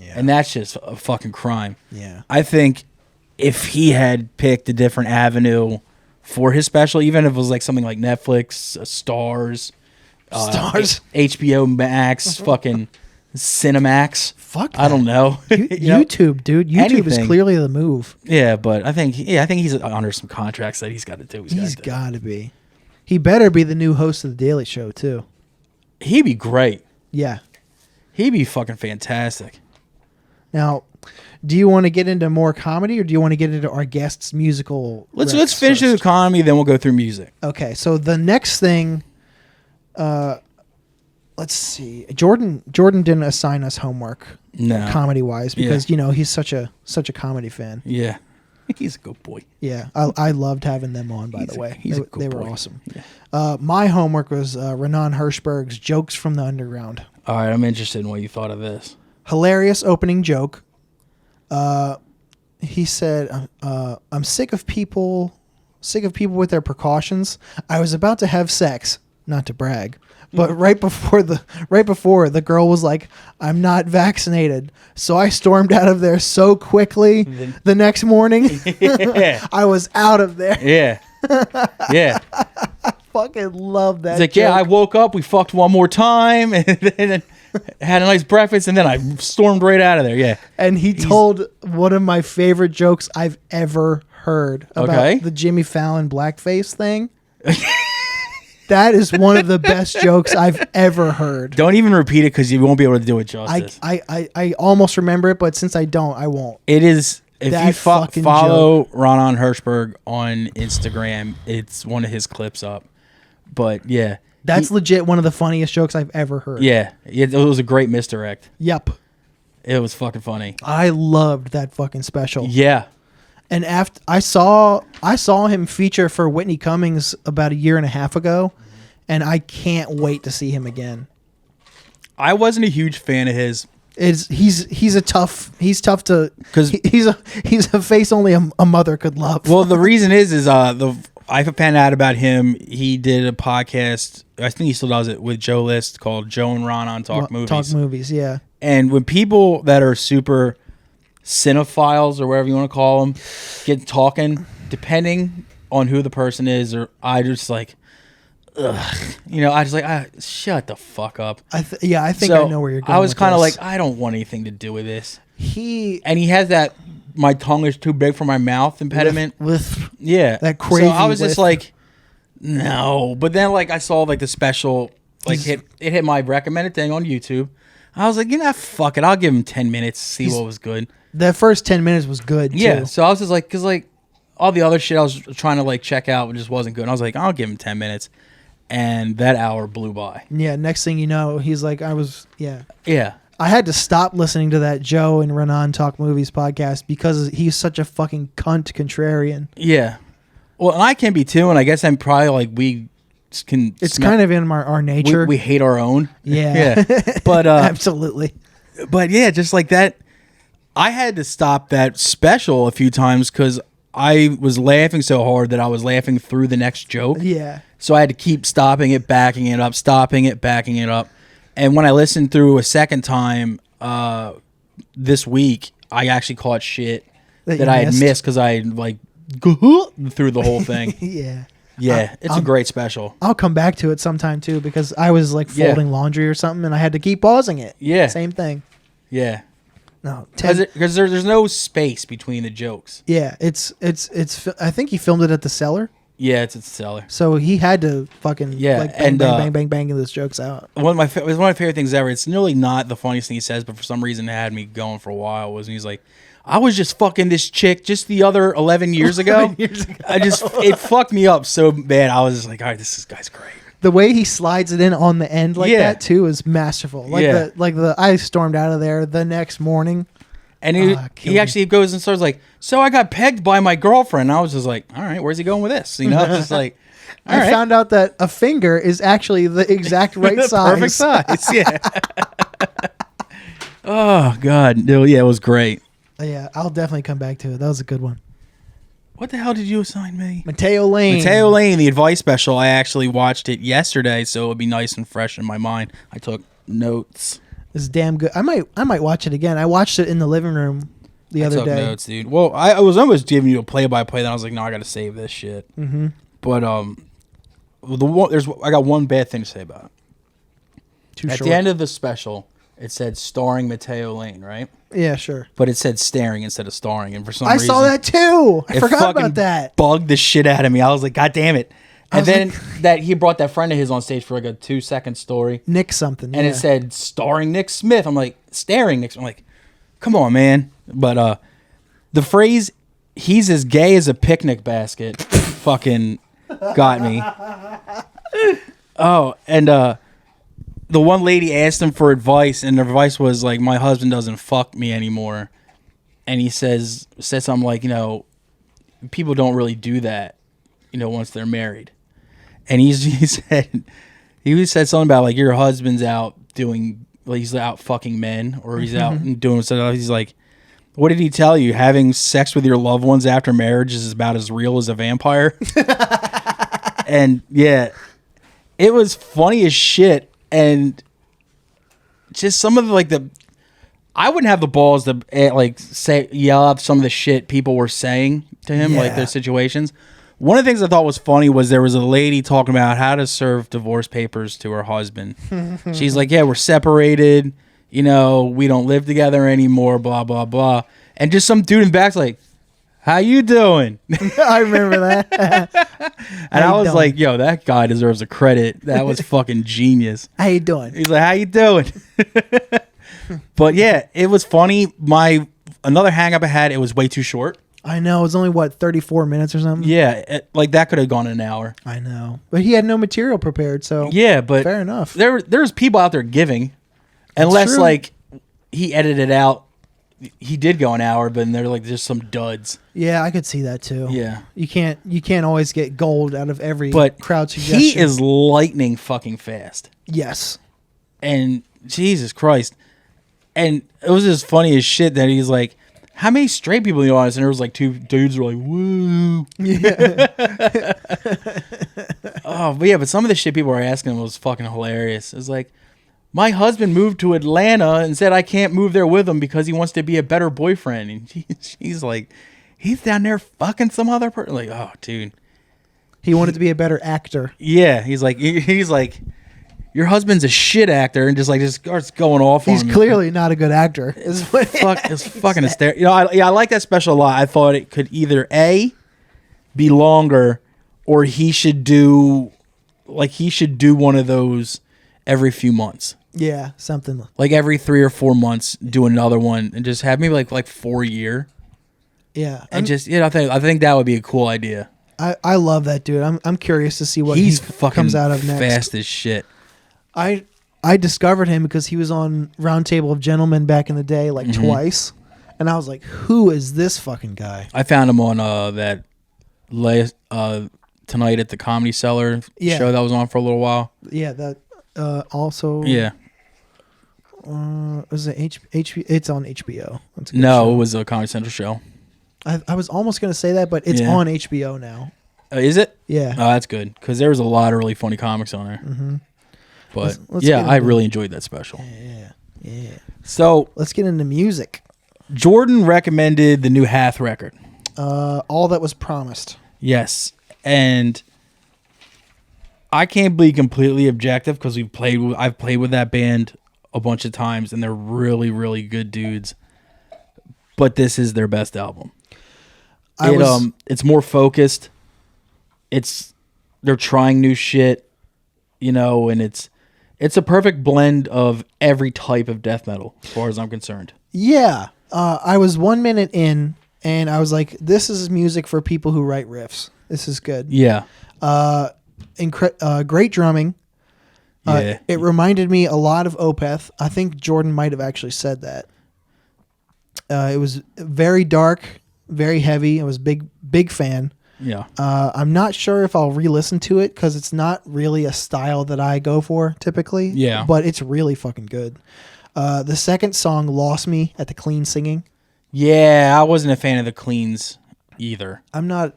Yeah. And that's just a fucking crime. Yeah. I think if he had picked a different avenue for his special, even if it was like something like Netflix, Stars, HBO Max, fucking Cinemax. Fuck that. I don't know. YouTube, dude. YouTube is clearly the move. Yeah, but I think he's under some contracts that he's got to do. He's got to be. He better be the new host of The Daily Show, too. He'd be great. Yeah. He'd be fucking fantastic. Now, do you want to get into more comedy, or do you want to get into our guest's musical? Let's finish the comedy, then we'll go through music. Okay, so the next thing, let's see. Jordan didn't assign us homework, comedy wise, because he's such a comedy fan. Yeah, he's a good boy. Yeah, I loved having them on. By the way, they were awesome. Yeah. My homework was Renan Hirschberg's Jokes from the Underground. All right, I'm interested in what you thought of this. Hilarious opening joke. He said, "I'm sick of people with their precautions. I was about to have sex, not to brag, but right before the girl was like, 'I'm not vaccinated,' so I stormed out of there so quickly. The next morning, I was out of there." Yeah, yeah. Fucking love that. He's like, joke. "Yeah, I woke up, we fucked one more time, and then had a nice breakfast, and then I stormed right out of there." Yeah. And he told one of my favorite jokes I've ever heard about the Jimmy Fallon blackface thing. That is one of the best jokes I've ever heard. Don't even repeat it because you won't be able to do it justice. I almost remember it, but since I don't, I won't. It is. If that you follow joke. Ronan Hirschberg on Instagram, it's one of his clips up. But yeah. That's legit one of the funniest jokes I've ever heard. Yeah. It was a great misdirect. Yep. It was fucking funny. I loved that fucking special. Yeah. And after I saw him feature for Whitney Cummings about a year and a half ago, and I can't wait to see him again. I wasn't a huge fan of his. He's tough to, because he's a face only a mother could love. Well, the reason is I found out about him. He did a podcast. I think he still does it with Joe List called Joe and Ronan Talk Movies. Talk movies, yeah. And when people that are super cinephiles or whatever you want to call them get talking, depending on who the person is, or I just like, ugh, I just like, shut the fuck up. I think I know where you're going. I was kind of this. like, I don't want anything to do with this. He has that my tongue is too big for my mouth impediment. With that crazy. So I was just like, no. But then like I saw like the special, like it hit my recommended thing on YouTube. I was like, fuck it. I'll give him 10 minutes to see what was good. That first 10 minutes was good, too. Yeah, so I was just like, because like all the other shit I was trying to like check out just wasn't good. And I was like, I'll give him 10 minutes. And that hour blew by. Yeah, next thing you know, he's like, Yeah. I had to stop listening to that Joe and Renan Talk Movies podcast because he's such a fucking cunt contrarian. Yeah. Well, and I can be too, and I guess I'm probably like we can. It's kind of in our nature. We hate our own. Yeah. Yeah. But absolutely. But yeah, just like that, I had to stop that special a few times because I was laughing so hard that I was laughing through the next joke. Yeah. So I had to keep stopping it, backing it up, stopping it, backing it up. And when I listened through a second time this week, I actually caught shit that I had missed because I like through the whole thing. Yeah. Yeah, it's a great special. I'll come back to it sometime too because I was like folding laundry or something and I had to keep pausing it. Yeah. Same thing. Yeah. No, because there's no space between the jokes. Yeah, it's. I think he filmed it at the Cellar. Yeah, it's at the Cellar. So he had to fucking bang those jokes out. It was one of my favorite things ever. It's nearly not the funniest thing he says, but for some reason it had me going for a while. Was when he's like, I was just fucking this chick just the other 11 years ago. It fucked me up so bad. I was just like, all right, this guy's great. The way he slides it in on the end like that too is masterful. Like I stormed out of there the next morning. And he actually goes and starts like, so I got pegged by my girlfriend. And I was just like, all right, where's he going with this? Just like, I found out that a finger is actually the exact right size. Perfect size, yeah. Oh, God. No, yeah, it was great. Yeah, I'll definitely come back to it. That was a good one. What the hell did you assign me? Mateo Lane. Mateo Lane, the advice special. I actually watched it yesterday, so it would be nice and fresh in my mind. I took notes. It's damn good. I might watch it again. I watched it in the living room the other took day. Notes, dude. Well, I was almost giving you a play-by-play, then I was like, no, I got to save this shit. Mm-hmm. But I got one bad thing to say about it. At the end of the special, it said starring Mateo Lane, right? Yeah, sure. But it said staring instead of starring, and for some reason I saw that too. I forgot fucking about that. Bugged the shit out of me. I was like, God damn it! And then that he brought that friend of his on stage for like a 2-second story. Nick something, and it said starring Nick Smith. I'm like, staring Nick Smith. I'm like, come on, man. But the phrase "he's as gay as a picnic basket" fucking got me. Oh, and the one lady asked him for advice, and the advice was like, my husband doesn't fuck me anymore. And he said something like, people don't really do that, once they're married. And he said something about like, your husband's out doing, like, he's out fucking men, or he's out doing something. He's like, what did he tell you? Having sex with your loved ones after marriage is about as real as a vampire. And yeah, it was funny as shit. And just some of I wouldn't have the balls to yell out some of the shit people were saying to him, like their situations. One of the things I thought was funny was there was a lady talking about how to serve divorce papers to her husband. She's like, yeah, we're separated. We don't live together anymore, blah, blah, blah. And just some dude in the back's like, how you doing? I remember that. And I was like, yo, that guy deserves a credit. That was fucking genius. How you doing? He's like, how you doing? But yeah, it was funny. Another hang up I had, it was way too short. I know. It was only, 34 minutes or something? Yeah, that could have gone an hour. I know. But he had no material prepared, so yeah, but fair enough. There's people out there giving. Unless, he edited out. He did go an hour, but they're like just some duds. Yeah, I could see that too. Yeah. You can't always get gold out of every crowd suggestion. He is lightning fucking fast. Yes. And Jesus Christ. And it was just funny as shit that he's like, how many straight people in the audience? And there was like 2 dudes who were like, woo. Yeah. But some of the shit people were asking was fucking hilarious. It was like, my husband moved to Atlanta and said I can't move there with him because he wants to be a better boyfriend. And she's like, he's down there fucking some other person. Like, oh, dude. He wanted to be a better actor. Yeah. He's like, your husband's a shit actor, and just starts going off on him. He's clearly not a good actor. It's fucking hysterical. I like that special a lot. I thought it could either A, be longer, or he should do one of those every few months. Yeah, something like every 3 or 4 months, do another one, and just have maybe like 4 a year. Yeah, and I think that would be a cool idea. I love that dude. I'm curious to see what he comes out of next. Fast as shit. I discovered him because he was on Roundtable of Gentlemen back in the day, twice, and I was like, who is this fucking guy? I found him on that last Tonight at the Comedy Cellar show that was on for a little while. Yeah, that. Also, yeah. Was it HBO? It's on HBO. No, it was a Comedy Central show. I was almost gonna say that, but it's on HBO now. Is it? Yeah. Oh, that's good because there was a lot of really funny comics on there. Mm-hmm. But I really enjoyed that special. Yeah. So let's get into music. Jordan recommended the new Hath record. All That Was Promised. Yes, and I can't be completely objective because I've played with that band a bunch of times, and they're really, really good dudes. But this is their best album. It's more focused. They're trying new shit, and it's a perfect blend of every type of death metal, as far as I'm concerned. Yeah, I was 1 minute in, and I was like, "This is music for people who write riffs. This is good." Yeah. Great drumming. Yeah. It reminded me a lot of Opeth. I think Jordan might have actually said that. It was very dark, very heavy. I was big fan. Yeah. I'm not sure if I'll re-listen to it because it's not really a style that I go for typically. Yeah. But it's really fucking good. The second song lost me at the clean singing. Yeah, I wasn't a fan of the cleans. either. I'm not.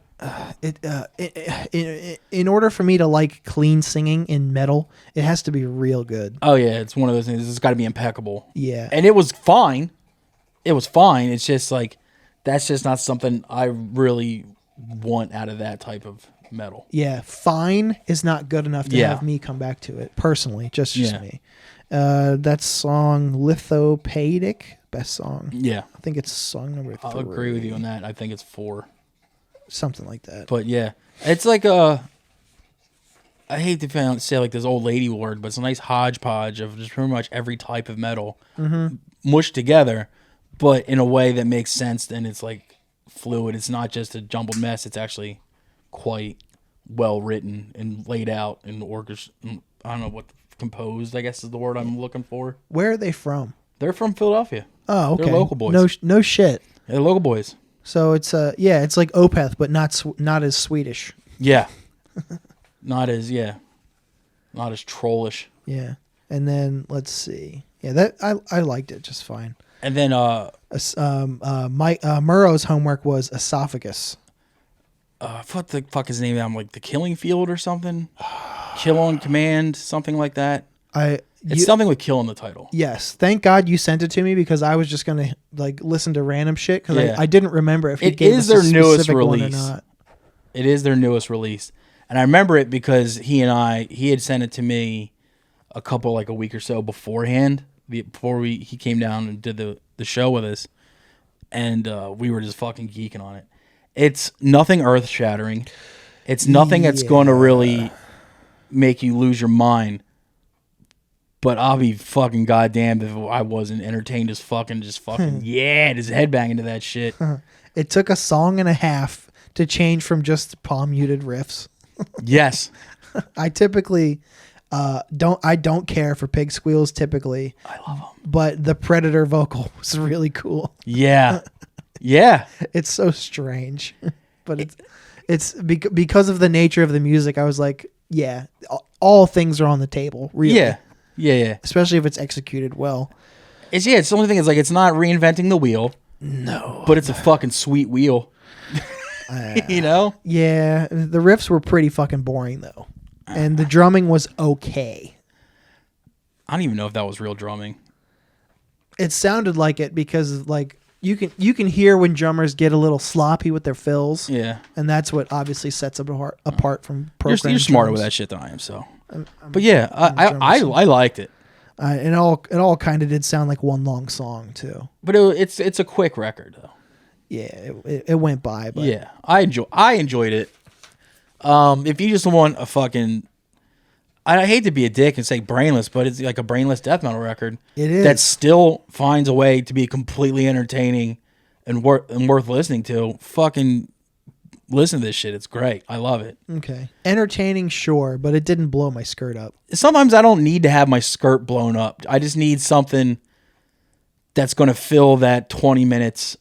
In order for me to like clean singing in metal, it has to be real good. Oh yeah, it's one of those things. It's got to be impeccable. Yeah. And it was fine. It was fine. It's just like that's just not something I really want out of that type of metal. Yeah, fine is not good enough to Yeah. have me come back to it personally. Just Yeah. me. That song Lithopadic, best song. Yeah, I think it's song number 3. I'll agree with you on that. I think it's 4. Something like that. But yeah, it's like I hate to say like this old lady word, but it's a nice hodgepodge of just pretty much every type of metal mushed together, but in a way that makes sense and it's like fluid. It's not just a jumbled mess. It's actually quite well written and laid out and I don't know what composed, I guess is the word I'm looking for. Where are they from? They're from Philadelphia. Oh, okay. They're local boys. No shit. They're local boys. So it's it's like Opeth, but not as Swedish. Yeah. Not as trollish. Yeah. And then let's see. Yeah, that I liked it just fine. And then Mike Murrow's homework was esophagus. what the fuck is the name of it? I'm like the Killing Field or something? Kill on Command, something like that. It's something with kill in the title. Yes, thank God you sent it to me because I was just gonna like listen to random shit because Yeah. I didn't remember if It gave is us a their newest specific one or release. not. It is their newest release. And I remember it because he had sent it to me a week or so beforehand, before he came down and did the show with us. And we were just fucking geeking on it. It's nothing earth-shattering. It's nothing that's going to really make you lose your mind. But I'll be fucking goddamned if I wasn't entertained as fucking just just headbanging to that shit. It took a song and a half to change from just palm muted riffs. Yes. I typically don't care for pig squeals typically. I love them. But the Predator vocal was really cool. Yeah. Yeah. It's so strange. But it's because of the nature of the music, I was like, yeah, all things are on the table, really. Yeah. Yeah. Especially if it's executed well. It's the only thing is like it's not reinventing the wheel. No. But it's a fucking sweet wheel. You know? Yeah, the riffs were pretty fucking boring though. And the drumming was okay. I don't even know if that was real drumming. It sounded like it because like you can hear when drummers get a little sloppy with their fills. Yeah. And that's what obviously sets them apart from programmed You're smarter drums. with that shit than I am, so. But yeah, I liked it. It all kind of did sound like one long song too. But it's a quick record though. Yeah, it went by. But Yeah, I enjoyed it. If you just want a fucking, I hate to be a dick and say brainless, but it's like a brainless death metal record. It is. That still finds a way to be completely entertaining and worth listening to. Fucking listen to this shit. It's great. I love it. Okay. Entertaining, sure, but it didn't blow my skirt up. Sometimes I don't need to have my skirt blown up. I just need something that's going to fill that 20 minutes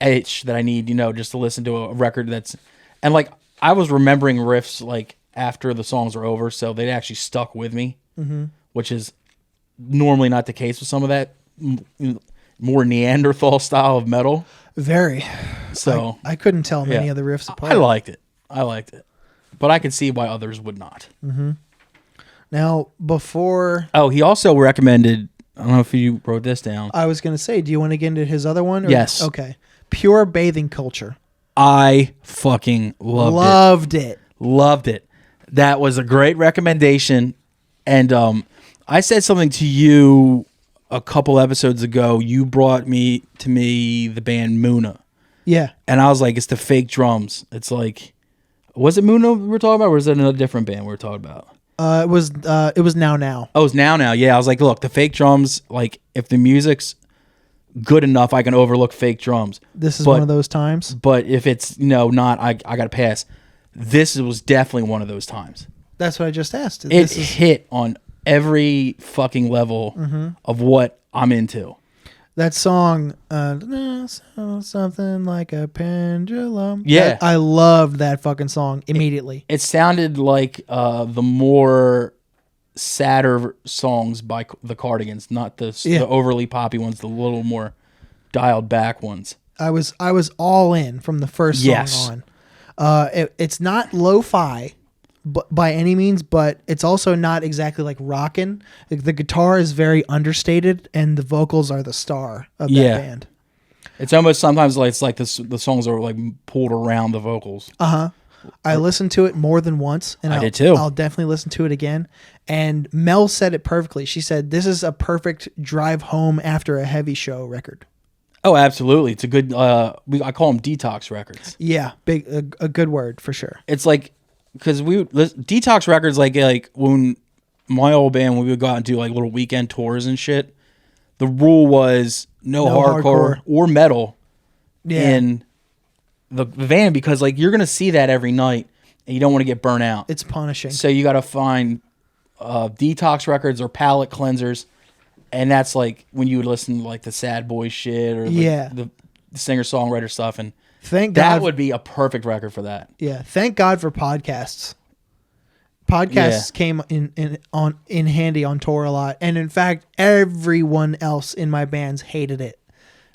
itch that I need, just to listen to a record that's... And, like, I was remembering riffs, like, after the songs were over, so they actually stuck with me, which is normally not the case with some of that more Neanderthal style of metal. Very. So I couldn't tell many of the riffs apart. I liked it. But I can see why others would not. Now, before... Oh, he also recommended... I don't know if you wrote this down. I was going to say, do you want to get into his other one? Or? Yes. Okay. Pure Bathing Culture. I fucking loved it. Loved it. That was a great recommendation. And I said something to you a couple episodes ago. You brought to me the band Muna. Yeah. And I was like, it's the fake drums. It's like, was it Muna we were talking about, or was it another different band we were talking about? It was Now. Oh, it was Now. Yeah, I was like, look, the fake drums, like, if the music's good enough, I can overlook fake drums. This is one of those times. But if it's not, I got to pass. This was definitely one of those times. That's what I just asked. It hit on every fucking level of what I'm into. That song, something like a pendulum. Yeah. I loved that fucking song immediately. It sounded like the more sadder songs by the Cardigans, not the overly poppy ones, the little more dialed back ones. I was all in from the first song on. It's not lo-fi by any means, but it's also not exactly like rockin'. The guitar is very understated, and the vocals are the star of that band. It's almost sometimes like it's like the songs are like pulled around the vocals. I listened to it more than once, and I did too. I'll definitely listen to it again. And Mel said it perfectly. She said, "This is a perfect drive home after a heavy show record." Oh, absolutely! It's a good. I call them detox records. Yeah, a good word for sure. It's like because detox records like when my old band when we would go out and do like little weekend tours and shit. The rule was no hardcore or metal in the van because like you're gonna see that every night and you don't want to get burnt out. It's punishing. So you got to find detox records or palate cleansers, and that's like when you would listen to like the sad boy shit or the singer songwriter stuff, and that would be a perfect record for that. Yeah, thank God for podcasts. Podcasts came in handy on tour a lot, and in fact, everyone else in my bands hated it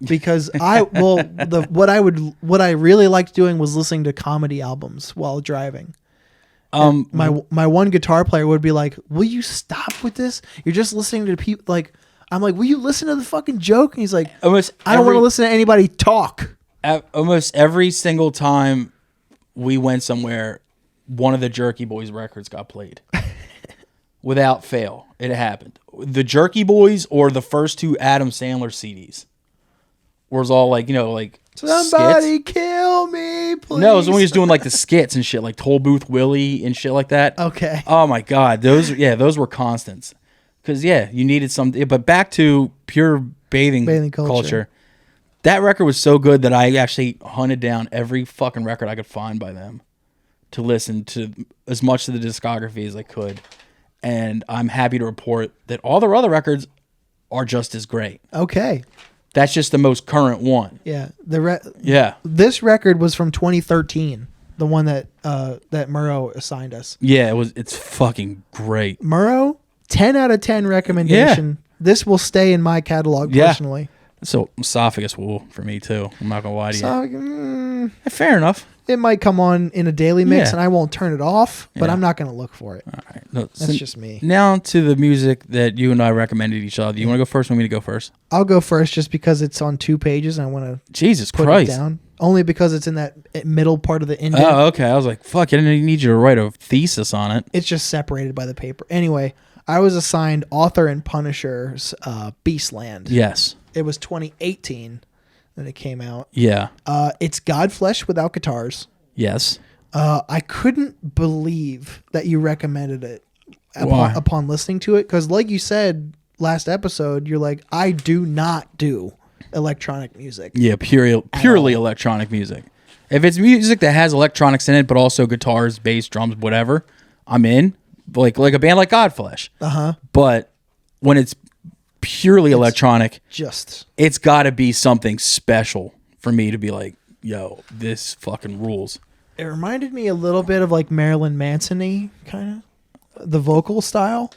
because what I really liked doing was listening to comedy albums while driving. My one guitar player would be like, "Will you stop with this? You're just listening to people." Like, I'm like, "Will you listen to the fucking joke?" And he's like, "I don't want to listen to anybody talk." Almost every single time we went somewhere, one of the Jerky Boys records got played. Without fail, it happened. The Jerky Boys or the first two Adam Sandler CDs was all like, like somebody skits. Kill me, please. No, it was when he was doing like the skits and shit, like Toll Booth Willie and shit like that. Okay. Oh my God, those were constants. Because you needed something. But back to pure bathing culture. That record was so good that I actually hunted down every fucking record I could find by them to listen to as much of the discography as I could. And I'm happy to report that all their other records are just as great. Okay. That's just the most current one. Yeah. This record was from 2013, the one that Murrow assigned us. Yeah, it's fucking great. Murrow, 10 out of 10 recommendation. Yeah. This will stay in my catalog personally. So esophagus wool for me too. I'm not gonna lie to you. Fair enough. It might come on in a daily mix, and I won't turn it off, but I'm not gonna look for it. All right, no, that's just me. Now to the music that you and I recommended each other. Do you want to go first? Or want me to go first? I'll go first, just because it's on 2 pages, and I want to. Jesus Christ! It down. Only because it's in that middle part of the indent. Oh, okay. I was like, fuck! I didn't need you to write a thesis on it. It's just separated by the paper. Anyway, I was assigned Author and Punisher's Beastland. Yes. It was 2018 that it came out. Yeah. It's Godflesh without guitars. Yes. I couldn't believe that you recommended it upon listening to it. Because like you said last episode, you're like, I do not do electronic music. Yeah, purely electronic music. If it's music that has electronics in it, but also guitars, bass, drums, whatever, I'm in. Like a band like Godflesh. But when it's purely electronic, it's got to be something special for me to be like, yo, this fucking rules. It reminded me a little bit of like Marilyn Manson-y, kind of the vocal style.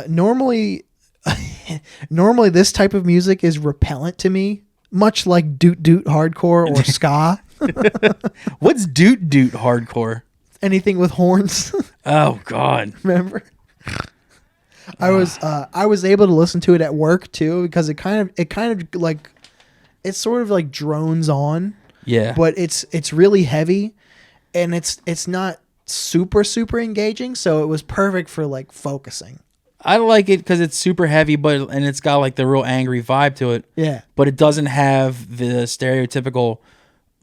Normally this type of music is repellent to me, much like doot doot hardcore or ska. What's doot doot hardcore? Anything with horns. Oh God! Remember? I was able to listen to it at work too, because it kind of like it sort of like drones on. Yeah. But it's really heavy, and it's not super engaging, so it was perfect for like focusing. I like it because it's super heavy, and it's got like the real angry vibe to it. Yeah. But it doesn't have the stereotypical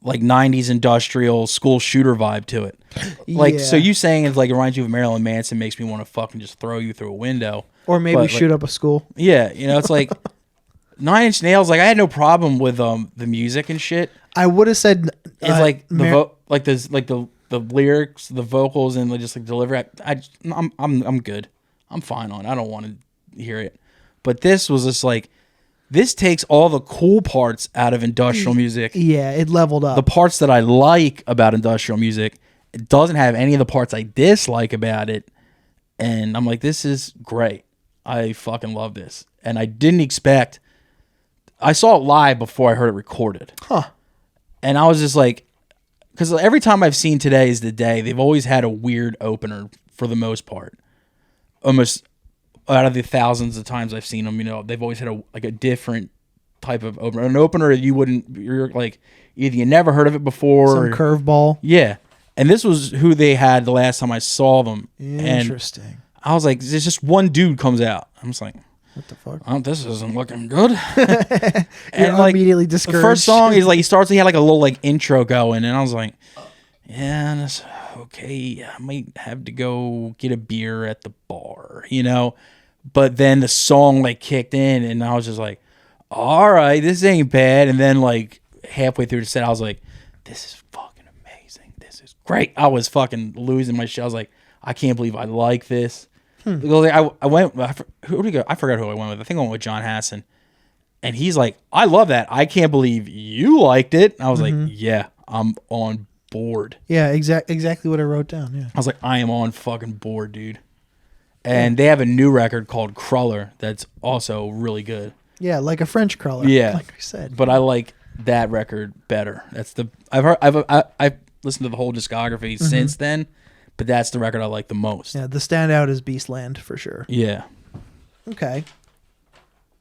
like 90s industrial school shooter vibe to it. Like, so you saying it's like it reminds you of Marilyn Manson makes me want to fucking just throw you through a window. Or maybe shoot up a school. Yeah, it's like 9 Inch Nails. Like I had no problem with the music and shit. I would have said it's like the lyrics, the vocals, and just like delivery. I'm good. I'm fine on it. I don't want to hear it. But this was just like, this takes all the cool parts out of industrial music. Yeah, it leveled up. The parts that I like about industrial music, it doesn't have any of the parts I dislike about it. And I'm like, this is great. I fucking love this. And I didn't expect, I saw it live before I heard it recorded. Huh. And I was just like, because every time I've seen Today Is the Day, they've always had a weird opener for the most part. Almost out of the thousands of times I've seen them, you know, they've always had a different type of opener. An opener you're like, either you never heard of it before. Some curveball. Yeah. And this was who they had the last time I saw them. Interesting. And I was like, there's just one dude comes out. I'm just like, what the fuck? Oh, this isn't looking good. You're like, immediately discouraged. The first song, he had like a little like intro going, and I was like, yeah, that's okay. I might have to go get a beer at the bar, you know. But then the song like kicked in, and I was just like, all right, this ain't bad. And then like halfway through the set, I was like, this is fucking amazing. This is great. I was fucking losing my shit. I was like, I can't believe I like this. I went. Who did he go? I forgot who I went with. I think I went with John Hassan, and he's like, "I love that. I can't believe you liked it." And I was like, "Yeah, I'm on board." Yeah, exactly what I wrote down. Yeah, I was like, "I am on fucking board, dude." And they have a new record called Cruller that's also really good. Yeah, like a French cruller. Yeah, like I said. But I like that record better. That's the I've listened to the whole discography since then. But that's the record I like the most. Yeah, the standout is Beastland for sure. Yeah. Okay.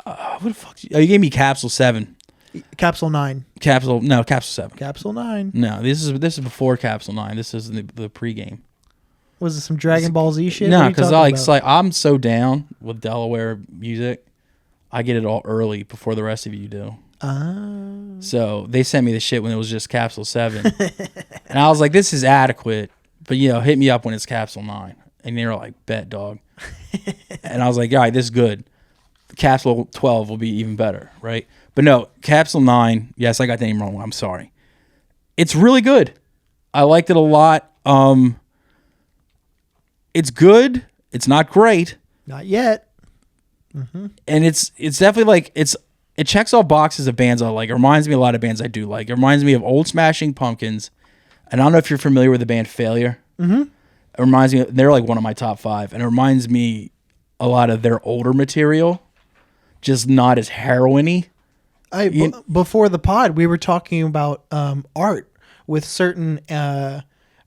What the fuck? You gave me Capsule 7. Capsule 9. Capsule 7. Capsule 9. No, this is before Capsule 9. This is the pregame. Was it some Dragon Ball Z shit? No, because like I'm so down with Delaware music. I get it all early before the rest of you do. So they sent me the shit when it was just Capsule 7. And I was like, this is adequate. But, you know, hit me up when it's Capsule 9. And they were like, bet, dog. And I was like, all right, this is good. Capsule 12 will be even better, right? But no, Capsule 9, yes, I got the name wrong. I'm sorry. It's really good. I liked it a lot. It's good. It's not great. Not yet. And it's definitely like, it checks all boxes of bands I like. It reminds me of a lot of bands I do like. It reminds me of Old Smashing Pumpkins. And I don't know if you're familiar with the band Failure. Mm-hmm. It reminds me, they're like one of my top 5. And it reminds me a lot of their older material, just not as heroin-y. Before the pod, we were talking about art with certain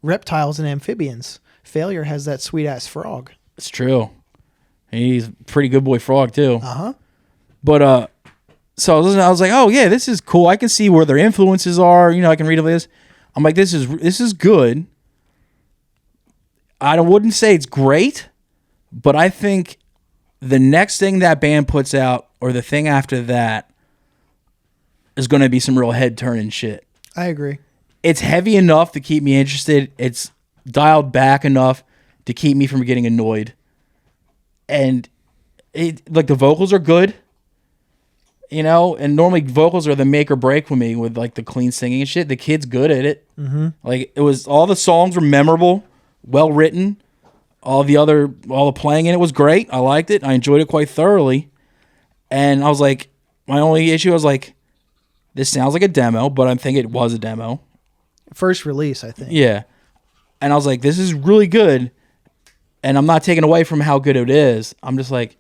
reptiles and amphibians. Failure has that sweet-ass frog. It's true. He's a pretty good boy frog, too. Uh-huh. But, so I was like, oh, yeah, this is cool. I can see where their influences are. You know, I can read about this. I'm like, this is good. I wouldn't say it's great, but I think the next thing that band puts out or the thing after that is going to be some real head-turning shit. I agree. It's heavy enough to keep me interested. It's dialed back enough to keep me from getting annoyed. And like the vocals are good. You know, and normally vocals are the make or break for me with like the clean singing and shit. The kid's good at it. Mm-hmm. Like all the songs were memorable, well written. All the playing in it was great. I liked it. I enjoyed it quite thoroughly. And I was like, my only issue, I was like, this sounds like a demo, but I'm thinking it was a demo. First release, I think. Yeah. And I was like, this is really good. And I'm not taking away from how good it is. I'm just like,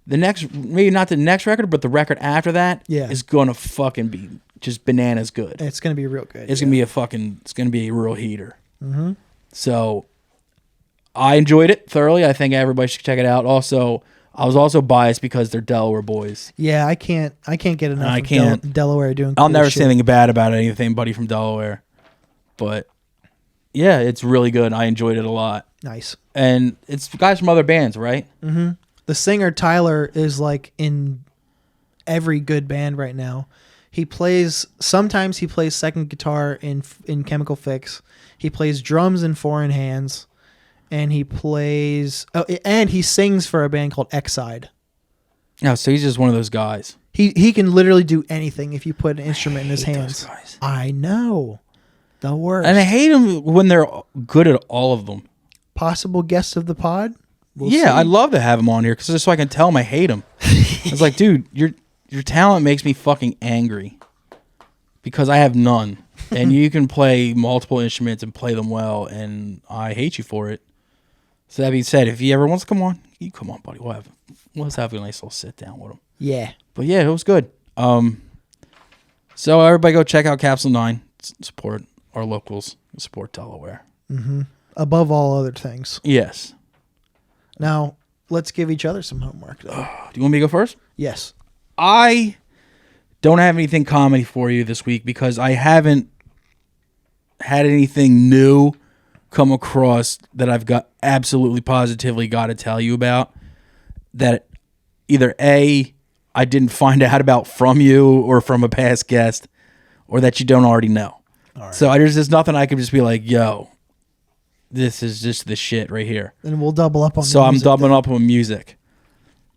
maybe not the next record, but the record after that is going to fucking be just bananas good. It's going to be real good. It's going to be a real heater. Mm-hmm. So I enjoyed it thoroughly. I think everybody should check it out. Also, I was also biased because they're Delaware boys. Yeah, I can't get enough of Delaware doing cool I'll never shit. say anything bad about anybody from Delaware. But yeah, it's really good. I enjoyed it a lot. Nice. And it's guys from other bands, right? Mm-hmm. The singer Tyler is like in every good band right now. Sometimes he plays second guitar in Chemical Fix. He plays drums in Foreign Hands, and he sings for a band called Exide. Yeah, so he's just one of those guys. He can literally do anything if you put an instrument in his hands. I know. The worst. And I hate them when they're good at all of them. Possible guest of the pod? We'll see. I'd love to have him on here just so I can tell him I hate him. It's like, dude, your talent makes me fucking angry because I have none. And you can play multiple instruments and play them well, and I hate you for it. So that being said, if he ever wants to come on, you come on, buddy. Let's have a nice little sit down with him. Yeah. But yeah, it was good. So everybody go check out Capsule 9. Support our locals. Support Delaware. Above all other things. Yes. Now, let's give each other some homework, though. Do you want me to go first? Yes. I don't have anything comedy for you this week because I haven't had anything new come across that I've got absolutely positively got to tell you about that either A, I didn't find out about from you or from a past guest, or that you don't already know. All right. So there's just nothing I can just be like, yo, this is just the shit right here. And we'll double up on So the I'm music doubling then. up on music.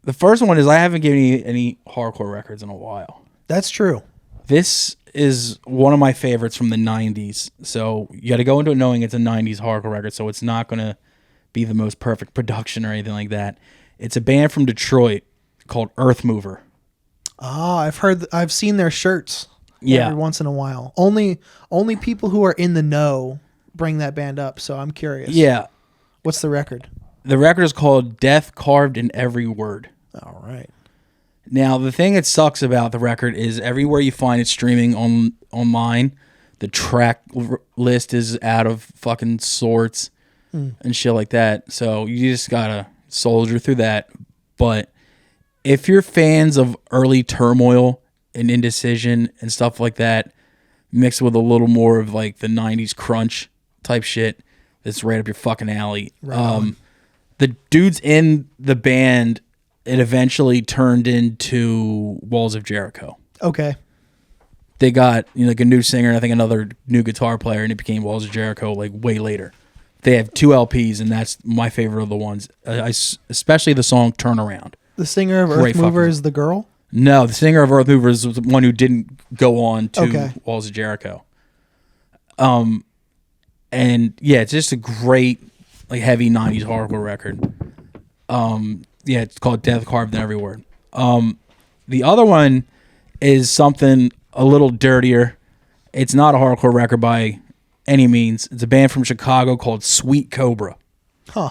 The first one is I haven't given you any hardcore records in a while. That's true. This is one of my favorites from the 90s. So you got to go into it knowing it's a 90s hardcore record, so it's not going to be the most perfect production or anything like that. It's a band from Detroit called Earthmover. Ah, I've seen their shirts Yeah. every once in a while. Only people who are in the know bring that band up, so I'm curious. Yeah. What's the record? The record is called Death Carved in Every Word. All right. Now, the thing that sucks about the record is everywhere you find it streaming online, the track list is out of fucking sorts and shit like that. So you just gotta soldier through that. But if you're fans of early Turmoil and Indecision and stuff like that, mixed with a little more of like the 90s crunch type shit, that's right up your fucking alley. Right The dudes in the band, it eventually turned into Walls of Jericho. Okay. They got like a new singer and I think another new guitar player, and it became Walls of Jericho like way later. They have 2 LPs, and that's my favorite of the ones. Especially the song "Turnaround." The singer of Great Earthmover fucking- is the girl? No, the singer of Earthmover is the one who didn't go on to Okay. Walls of Jericho. And yeah, it's just a great like heavy 90s hardcore record. Yeah, it's called Death Carved in Every Word. The other one is something a little dirtier. It's not a hardcore record by any means. It's a band from Chicago called Sweet Cobra. Huh.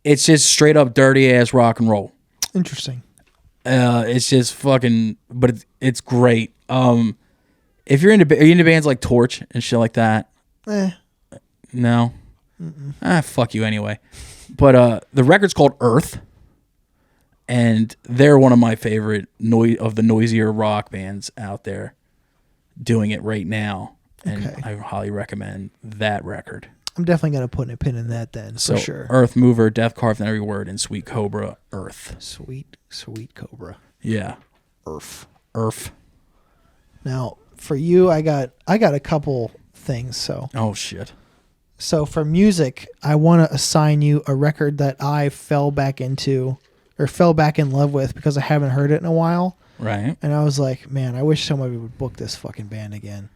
It's just straight up dirty ass rock and roll. Interesting. It's just fucking, but it's great. If you're into bands like Torch and shit like that, no, fuck you anyway. But the record's called Earth, and they're one of my favorite of the noisier rock bands out there, doing it right now, and Okay. I highly recommend that record. I'm definitely going to put a pin in that then, So for sure. Earthmover, Death Carved in Every Word, and Sweet Cobra, Earth. Sweet Cobra. Yeah, Earth. Now, for you, I got a couple things, so. Oh shit. So for music, I want to assign you a record that I fell back in love with because I haven't heard it in a while. Right. And I was like, man, I wish somebody would book this fucking band again.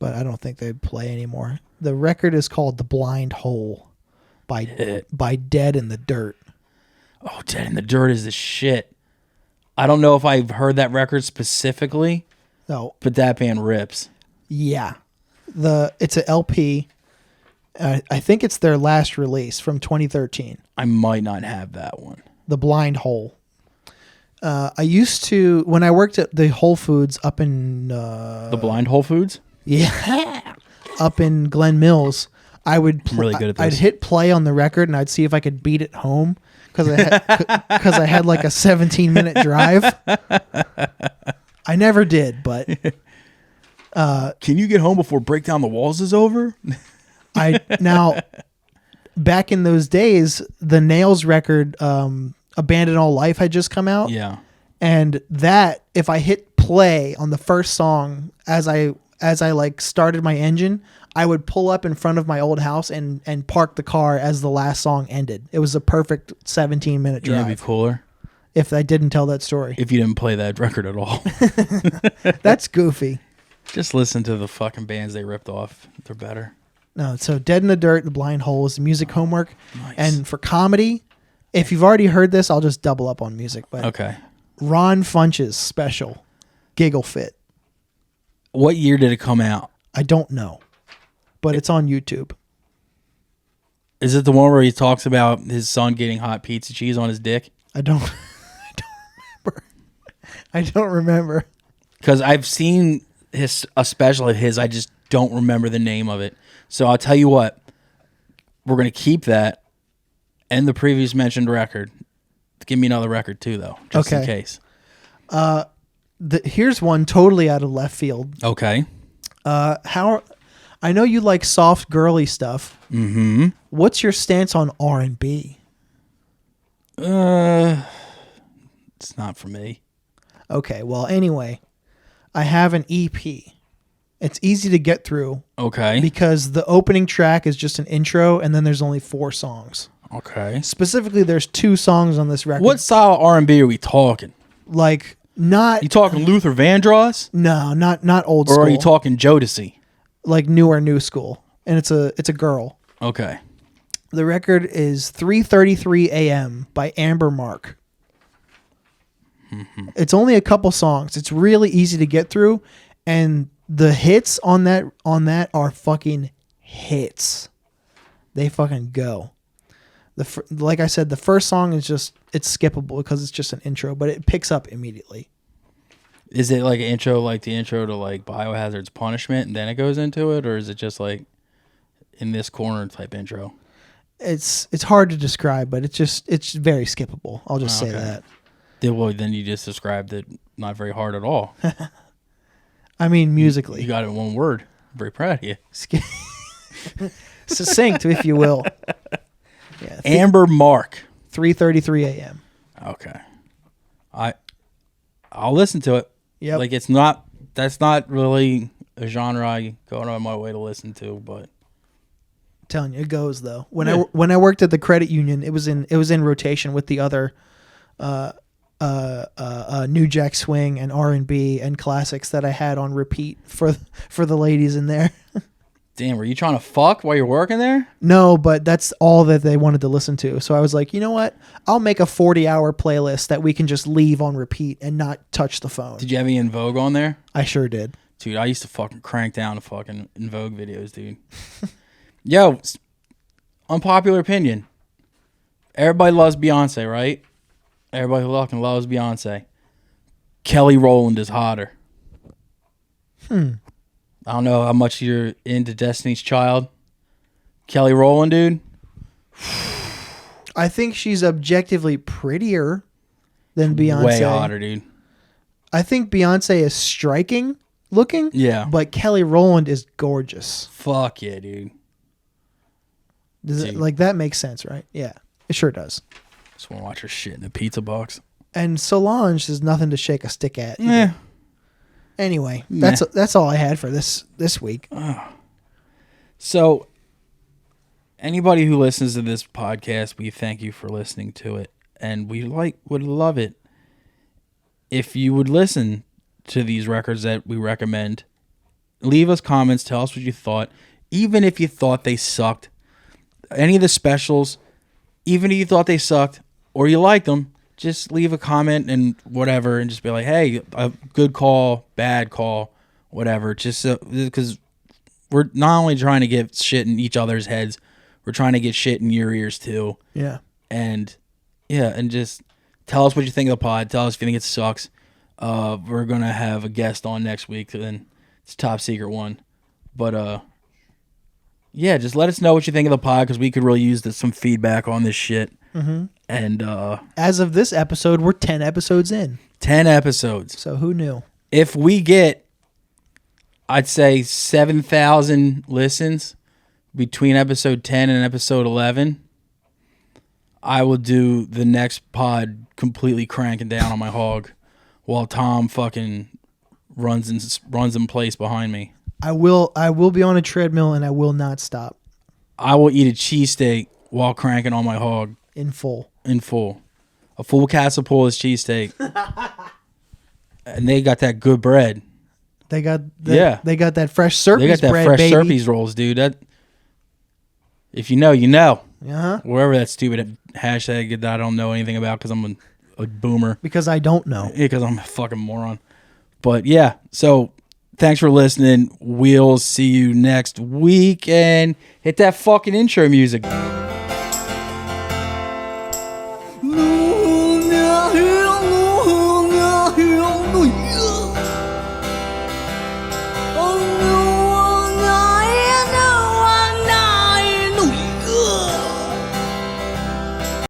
But I don't think they'd play anymore. The record is called The Blind Hole by Dead in the Dirt. Oh, Dead in the Dirt is the shit. I don't know if I've heard that record specifically, No, but that band rips. yeah. It's an LP. I think it's their last release from 2013. I might not have that one. The Blind Hole. I used to, when I worked at the Whole Foods up in The Blind Whole Foods? yeah, up in Glen Mills, I would I'm really good at this. I'd hit play on the record and I'd see if I could beat it home because I had like a 17-minute drive. I never did, but Can you get home before Break Down the Walls is over? now back in those days, the Nails record, Abandon All Life, had just come out. Yeah. And that, if I hit play on the first song as I like started my engine, I would pull up in front of my old house and park the car as the last song ended. It was a perfect 17-minute Yeah, drive. it'd be cooler If I didn't tell that story. if you didn't play that record at all. That's goofy. Just listen to the fucking bands they ripped off. They're better. No, so Dead in the Dirt, The Blind Hole is music homework. Nice. And for comedy, if you've already heard this, I'll just double up on music. But Okay. Ron Funches special, Giggle Fit. What year did it come out? I don't know, but it's on YouTube. Is it the one where he talks about his son getting hot pizza cheese on his dick? I don't remember. I don't remember. Because I've seen a special of his. I just don't remember the name of it. So I'll tell you what. We're going to keep that and the previous mentioned record. Give me another record too, though, just in case. Here's one totally out of left field. Okay. I know you like soft, girly stuff. Mm-hmm. What's your stance on R&B? It's not for me. Okay, well, anyway, I have an EP. It's easy to get through. Okay. Because the opening track is just an intro, and then there's only 4 songs. Okay. Specifically, there's 2 songs on this record. What style of R&B are we talking? Like, not... You talking Luther Vandross? No, not old school. Or are you talking Jodeci? Like new school. And it's a girl. Okay. The record is 3:33 a.m. by Amber Mark. Mm-hmm. It's only a couple songs. It's really easy to get through, and the hits on that are fucking hits. They fucking go. Like I said, the first song is it's skippable because it's just an intro, but it picks up immediately. Is it like an intro, like the intro to like Biohazard's Punishment, and then it goes into it, or is it just like in this corner type intro? It's hard to describe, but it's very skippable. I'll just say that. Well, then you just described it not very hard at all. I mean, musically. You got it in one word. I'm very proud of you. Succinct, if you will. Yeah, Amber Mark. 3:33 a.m. Okay. I'll listen to it. Yeah. Like that's not really a genre I go on my way to listen to, but Telling you, it goes though. When I worked at the credit union, it was in rotation with the other New Jack Swing and R&B and classics that I had on repeat for the ladies in there. Damn, were you trying to fuck while you're working there? No, but that's all that they wanted to listen to. So I was like, you know what? I'll make a 40-hour playlist that we can just leave on repeat and not touch the phone. Did you have any In Vogue on there? I sure did. Dude, I used to fucking crank down the fucking In Vogue videos, dude. Yo, unpopular opinion. Everybody loves Beyonce, right? Everybody fucking loves Beyonce. Kelly Rowland is hotter. I don't know how much you're into Destiny's Child. Kelly Rowland, dude. I think she's objectively prettier than Beyonce. Way hotter, dude. I think Beyonce is striking looking. Yeah. But Kelly Rowland is gorgeous. Fuck yeah, dude. That makes sense, right? Yeah, it sure does. Just want to watch her shit in a pizza box. And Solange is nothing to shake a stick at. Yeah. Anyway, that's all I had for this week. So, anybody who listens to this podcast, we thank you for listening to it, and we would love it if you would listen to these records that we recommend. Leave us comments, tell us what you thought, even if you thought they sucked. Any of the specials, even if you thought they sucked or you liked them, just leave a comment and whatever, and just be like, hey, a good call, bad call, whatever. Just because we're not only trying to get shit in each other's heads, we're trying to get shit in your ears too. Yeah. And just tell us what you think of the pod. Tell us if you think it sucks. We're going to have a guest on next week, and it's a top secret one. But, just let us know what you think of the pod, because we could really use some feedback on this shit. Mm-hmm. And as of this episode, we're 10 episodes in. 10 episodes. So who knew? If we get, I'd say 7,000 listens between episode 10 and episode 11, I will do the next pod completely cranking down on my hog while Tom fucking runs in place behind me. I will be on a treadmill, and I will not stop. I will eat a cheesesteak while cranking on my hog. In full. A full Castle Polish cheesesteak. And they got that good bread. They got that fresh Serpes bread, They got that fresh baby. Serpes rolls, dude. That, if you know, you know. Uh-huh. Wherever that stupid hashtag that I don't know anything about because I'm a boomer. Because I don't know. Yeah, because I'm a fucking moron. But yeah, so thanks for listening. We'll see you next week, and hit that fucking intro music.